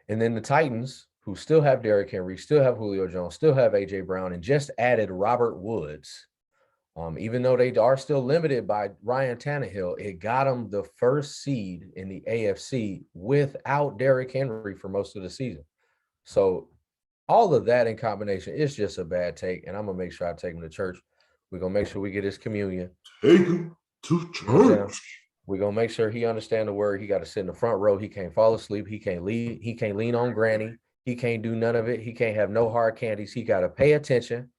then the Titans, who still have Derrick Henry, still have Julio Jones, still have A.J. Brown, and just added Robert Woods. Even though they are still limited by Ryan Tannehill, it got them the first seed in the AFC without Derrick Henry for most of the season. So all of that in combination is just a bad take, and I'm going to make sure I take him to church. We're going to make sure we get his communion. Take him to church. We're going to make sure he understands the word. He got to sit in the front row. He can't fall asleep. He can't lean. He can't lean on granny. He can't do none of it. He can't have no hard candies. He got to pay attention.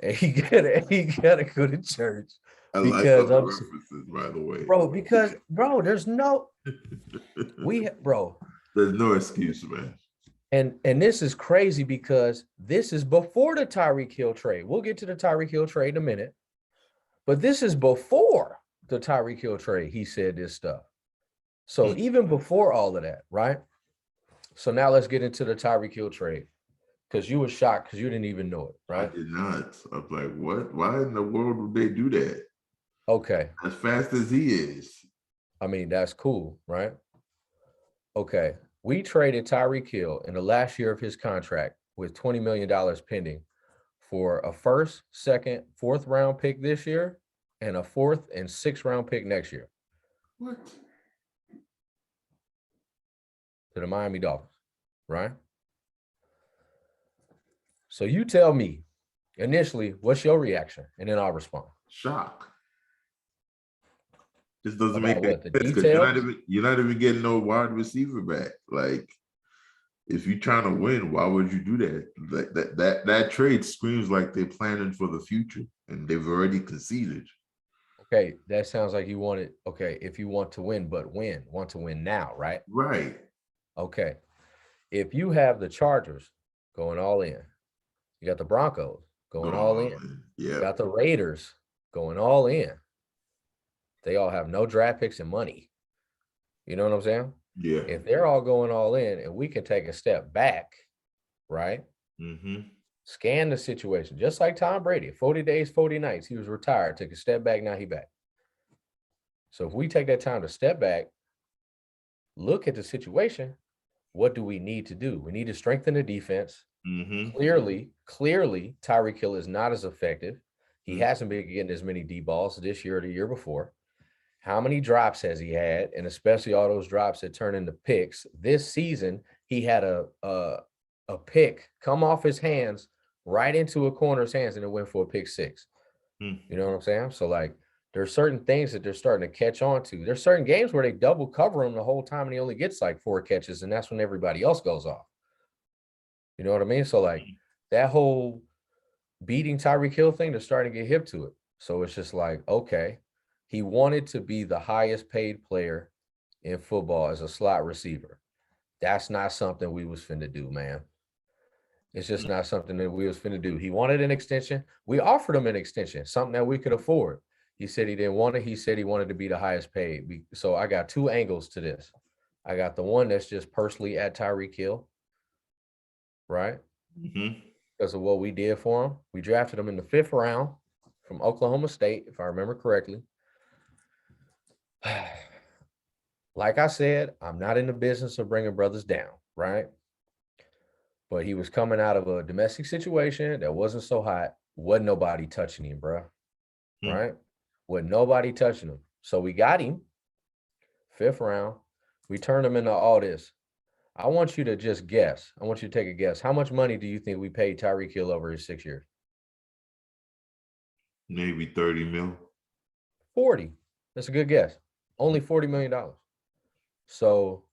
And he gotta go to church. I like those references, by the way, bro. Because there's no there's no excuse, man. And this is crazy because this is before the Tyreek Hill trade. We'll get to the Tyreek Hill trade in a minute, but this is before the Tyreek Hill trade. He said this stuff. So even before all of that, right? So now let's get into the Tyreek Hill trade. Because you were shocked because you didn't even know it, right? I did not. I was like, what? Why in the world would they do that? Okay. As fast as he is. I mean, that's cool, right? Okay. We traded Tyreek Hill in the last year of his contract with $20 million pending for a 1st, 2nd, 4th round pick this year and a 4th and 6th round pick next year. What? To the Miami Dolphins, right? So you tell me, initially, what's your reaction? And then I'll respond. Shock. This doesn't About make what, sense the because you're not even getting no wide receiver back. Like, if you're trying to win, why would you do that? That trade screams like they're planning for the future, and they've already conceded. Okay, that sounds like you want it. Okay, if you want to win, but want to win now, right? Right. Okay. If you have the Chargers going all in, you got the Broncos going all in. Yeah. You got the Raiders going all in. They all have no draft picks and money. You know what I'm saying? Yeah. If they're all going all in and we can take a step back, right? Scan the situation, just like Tom Brady, 40 days, 40 nights. He was retired, took a step back, now he back. So if we take that time to step back, look at the situation, what do we need to do? We need to strengthen the defense. Clearly, Tyreek Hill is not as effective. He hasn't been getting as many D balls this year or the year before. How many drops has he had? And especially all those drops that turn into picks this season, he had a pick come off his hands right into a corner's hands, and it went for a pick six. You know what I'm saying? So like, there's certain things that they're starting to catch on to. There's certain games where they double cover him the whole time, and he only gets like 4 catches, and that's when everybody else goes off. You know what I mean? So like that whole beating Tyreek Hill thing, they're starting to get hip to it. So it's just like, okay, he wanted to be the highest paid player in football as a slot receiver. That's not something we was finna do, man. It's just not something that we was finna do. He wanted an extension. We offered him an extension, something that we could afford. He said he didn't want it. He said he wanted to be the highest paid. So I got 2 angles to this. I got the one that's just personally at Tyreek Hill, right? Because of what we did for him. We drafted him in the 5th round from Oklahoma State, if I remember correctly. Like I said, I'm not in the business of bringing brothers down, right? But he was coming out of a domestic situation that wasn't so hot. Wasn't nobody touching him, bro. Right? Wasn't nobody touching him. So we got him, 5th round. We turned him into all this. I want you to just guess. I want you to take a guess. How much money do you think we paid Tyreek Hill over his 6 years? Maybe 30 mil. 40. That's a good guess. Only $40 million. So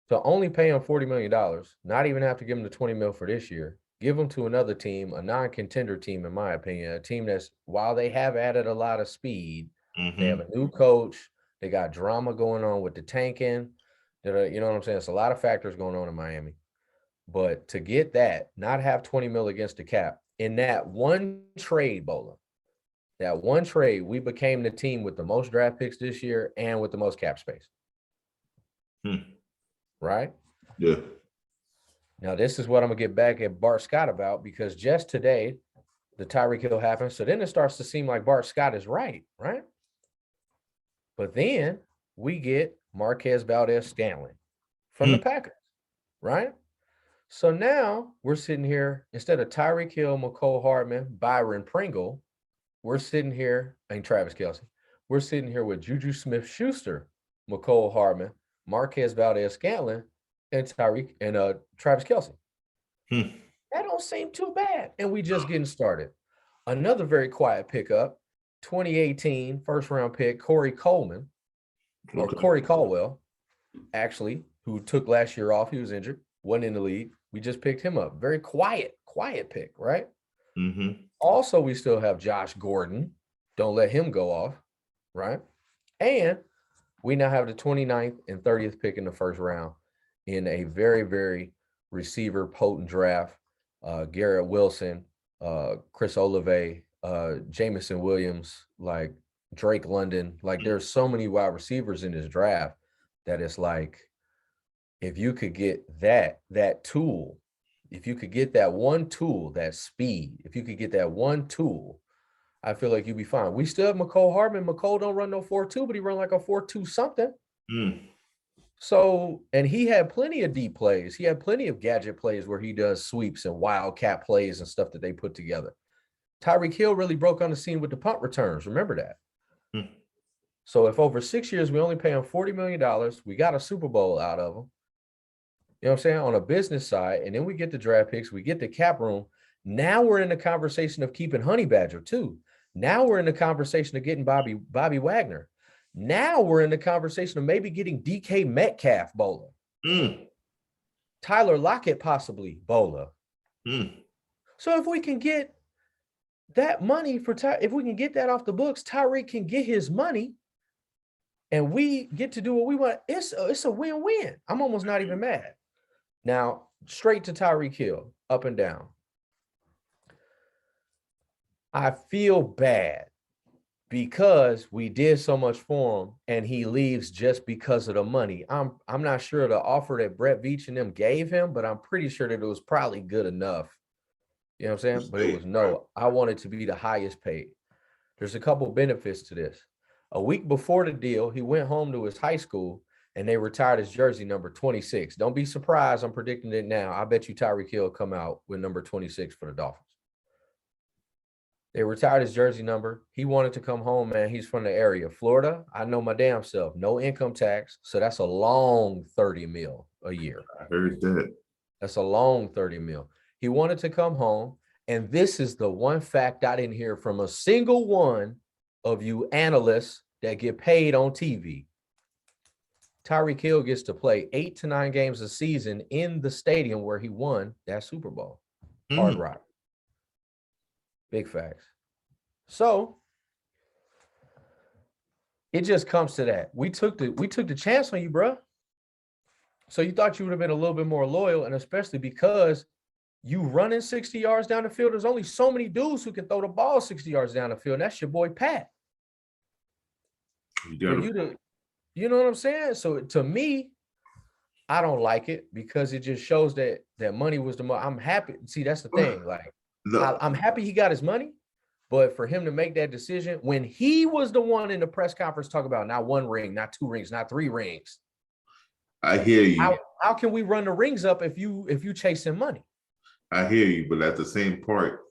to only pay him $40 million, not even have to give him the 20 mil for this year, give him to another team, a non-contender team, in my opinion, a team that's, while they have added a lot of speed, they have a new coach, they got drama going on with the tanking, you know what I'm saying? It's a lot of factors going on in Miami. But to get that, not have 20 mil against the cap, in that one trade, Bola, that one trade, we became the team with the most draft picks this year and with the most cap space. Right? Yeah. Now, this is what I'm going to get back at Bart Scott about, because just today, the Tyreek Hill happened. So then it starts to seem like Bart Scott is right? But then we get Marquez Valdez-Scantling from the Packers, right? So now we're sitting here, instead of Tyreek Hill, McCole Hardman, Byron Pringle, we're sitting here, and Travis Kelce, we're sitting here with Juju Smith-Schuster, McCole Hardman, Marquez Valdez-Scantling, and Tyreek and Travis Kelce. That don't seem too bad. And we just getting started. Another very quiet pickup, 2018 first-round pick, Corey Caldwell, actually, who took last year off. He was injured, wasn't in the league. We just picked him up. Very quiet pick, right? Also, we still have Josh Gordon. Don't let him go off, right? And we now have the 29th and 30th pick in the first round in a very, very receiver potent draft. Garrett Wilson, Chris Olave, Jamison Williams, like Drake London. Like, there's so many wide receivers in this draft that it's like, if you could get that tool, if you could get that one tool, that speed, if you could get that one tool, I feel like you'd be fine. We still have McCole Hardman. McCole don't run no 4.2, but he run like a 4.2 something. So, and he had plenty of deep plays. He had plenty of gadget plays where he does sweeps and wildcat plays and stuff that they put together. Tyreek Hill really broke on the scene with the punt returns. Remember that. So if over 6 years, we only pay him $40 million, we got a Super Bowl out of him, you know what I'm saying, on a business side, and then we get the draft picks, we get the cap room. Now we're in the conversation of keeping Honey Badger too. Now we're in the conversation of getting Bobby Wagner. Now we're in the conversation of maybe getting DK Metcalf, Bola. Tyler Lockett, possibly, Bola. So if we can get that money if we can get that off the books, Tyreek can get his money, and we get to do what we want. It's a win-win. I'm almost not even mad. Now, straight to Tyreek Hill, up and down. I feel bad because we did so much for him and he leaves just because of the money. I'm not sure the offer that Brett Veach and them gave him, but I'm pretty sure that it was probably good enough. You know what I'm saying? But it was no. I wanted to be the highest paid. There's a couple benefits to this. A week before the deal, he went home to his high school and they retired his jersey number 26. Don't be surprised. I'm predicting it now. I bet you Tyreek Hill come out with number 26 for the Dolphins. They retired his jersey number. He wanted to come home, man. He's from the area. Florida, I know my damn self. No income tax. So that's a long 30 mil a year. I heard that. That's a long 30 mil. He wanted to come home. And this is the one fact I didn't hear from a single one of you analysts that get paid on TV. Tyreek Hill gets to play 8 to 9 games a season in the stadium where he won that Super Bowl. Hard Rock. Big facts. So it just comes to that. We took the chance on you, bro. So you thought you would have been a little bit more loyal, and especially because you running 60 yards down the field. There's only so many dudes who can throw the ball 60 yards down the field. And that's your boy Pat. You know what I'm saying? So to me, I don't like it because it just shows that money was the money. I'm happy. See, that's the thing. Like, I'm happy he got his money, but for him to make that decision when he was the one in the press conference talking about not 1 ring, not 2 rings, not 3 rings. I hear you. How can we run the rings up if you chasing money? I hear you, but at the same part,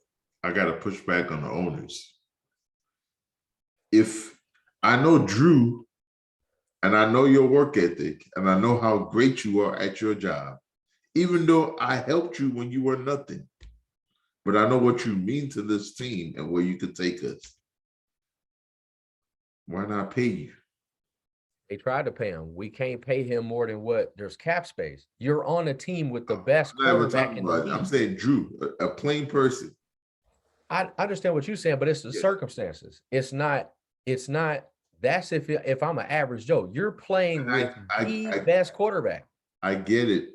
I got to push back on the owners. If I know Drew, and I know your work ethic, and I know how great you are at your job, even though I helped you when you were nothing, but I know what you mean to this team and where you could take us. Why not pay you? They tried to pay him. We can't pay him more than what there's cap space. You're on a team with the best quarterback in the league. I'm saying Drew, a plain person. I understand what you're saying, but it's the circumstances. It's not. That's if I'm an average Joe. You're playing with the best quarterback. I get it,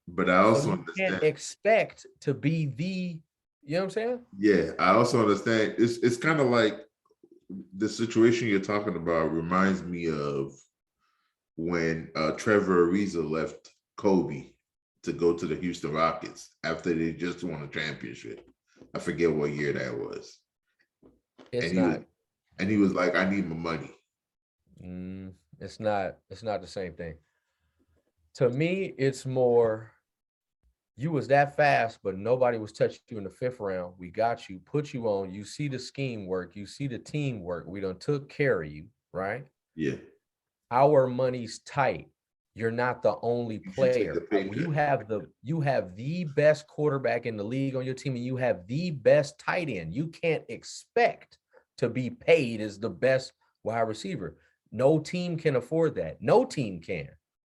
but I also understand. Can't expect to be the. You know what I'm saying? Yeah, I also understand. It's kind of like the situation you're talking about reminds me of when Trevor Ariza left Kobe to go to the Houston Rockets after they just won a championship. I forget what year that was. And he was like, I need my money. It's not the same thing. To me, it's more, you was that fast, but nobody was touching you in the 5th round. We got you, put you on. You see the scheme work. You see the team work. We done took care of you, right? Yeah. Our money's tight. You're not the only player. You have the best quarterback in the league on your team, and you have the best tight end. You can't expect to be paid as the best wide receiver. No team can afford that. No team can.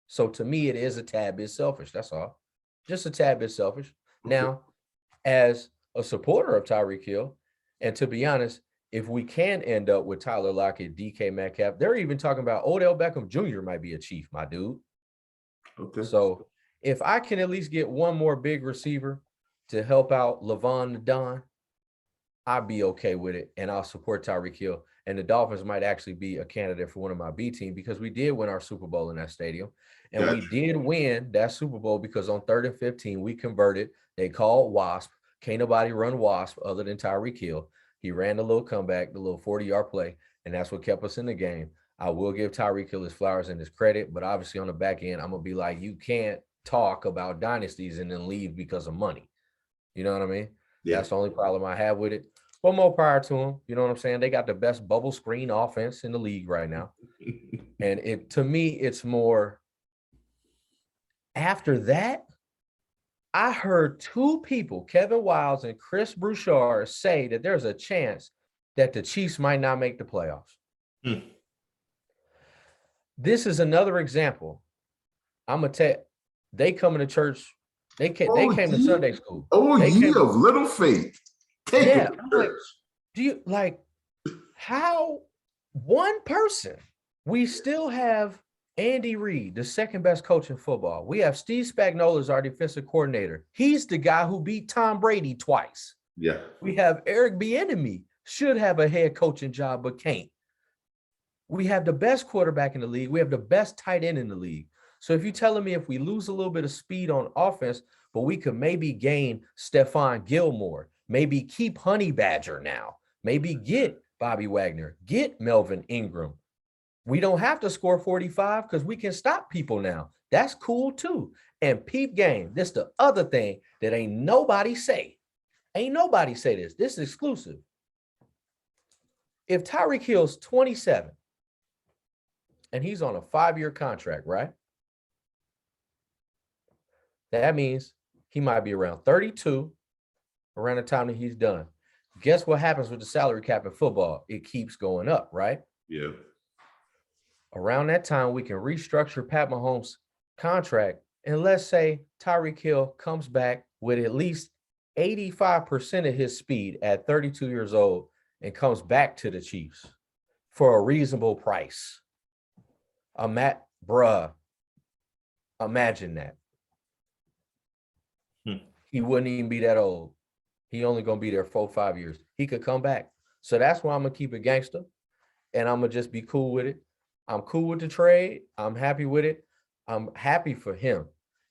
So to me, it is a tad bit selfish. That's all. Just a tad bit selfish. Okay. Now, as a supporter of Tyreek Hill, and to be honest, if we can end up with Tyler Lockett, DK Metcalf, they're even talking about Odell Beckham Jr. might be a Chief, my dude. Okay. So if I can at least get one more big receiver to help out Levon Don, I'd be okay with it, and I'll support Tyreek Hill. And the Dolphins might actually be a candidate for one of my B team because we did win our Super Bowl in that stadium. And we did win that Super Bowl because on 3rd and 15, we converted. They called Wasp. Can't nobody run Wasp other than Tyreek Hill. He ran the little comeback, the little 40-yard play, and that's what kept us in the game. I will give Tyreek Hill his flowers and his credit, but obviously on the back end, I'm going to be like, you can't talk about dynasties and then leave because of money. You know what I mean? Yeah. That's the only problem I have with it. But more power to them. You know what I'm saying? They got the best bubble screen offense in the league right now. And to me, it's more after that, I heard 2 people, Kevin Wildes and Chris Broussard, say that there's a chance that the Chiefs might not make the playoffs. This is another example. I'm going to tell you, they come to church. They came to Sunday school. Of little faith. Do you like how one person, we still have Andy Reid, the second best coach in football. We have Steve Spagnuolo as our defensive coordinator. He's the guy who beat Tom Brady twice. Yeah. We have Eric Bieniemy, should have a head coaching job, but can't. We have the best quarterback in the league. We have the best tight end in the league. So if you're telling me if we lose a little bit of speed on offense, but we could maybe gain Stephon Gilmore, maybe keep Honey Badger now, maybe get Bobby Wagner, get Melvin Ingram. We don't have to score 45 because we can stop people now. That's cool too. And peep game, this the other thing that ain't nobody say. Ain't nobody say this. This is exclusive. If Tyreek Hill's 27 and he's on a 5-year contract, right? That means he might be around 32 around the time that he's done. Guess what happens with the salary cap in football? It keeps going up, right? Yeah. Around that time, we can restructure Pat Mahomes' contract. And let's say Tyreek Hill comes back with at least 85% of his speed at 32 years old and comes back to the Chiefs for a reasonable price. Imagine that. He wouldn't even be that old. He only going to be there 4 or 5 years. He could come back. So that's why I'm going to keep it gangster, and I'm going to just be cool with it. I'm cool with the trade. I'm happy with it. I'm happy for him.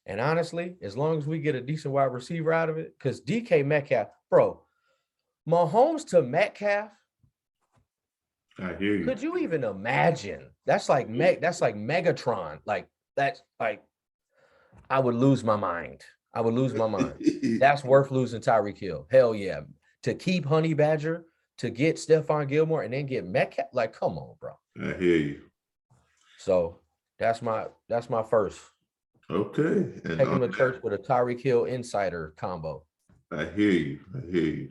And honestly, as long as we get a decent wide receiver out of it, because DK Metcalf, bro, Mahomes to Metcalf, I hear you. could you even imagine? That's like Megatron. Like, that's like, I would lose my mind. I would lose my mind. That's worth losing Tyreek Hill. Hell yeah. To keep Honey Badger, to get Stephon Gilmore, and then get Metcalf. Like, come on, bro. I hear you. So that's my first. Okay. And Take him to church with a Tyreek Hill insider combo. I hear you. I hear you.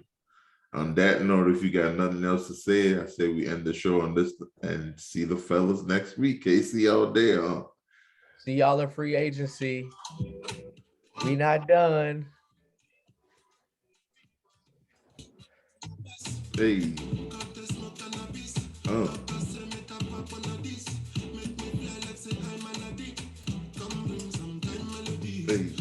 On that note, if you got nothing else to say, I say we end the show on this and see the fellas next week. KC all day, huh? See y'all in free agency. We not done. Hey. Hey.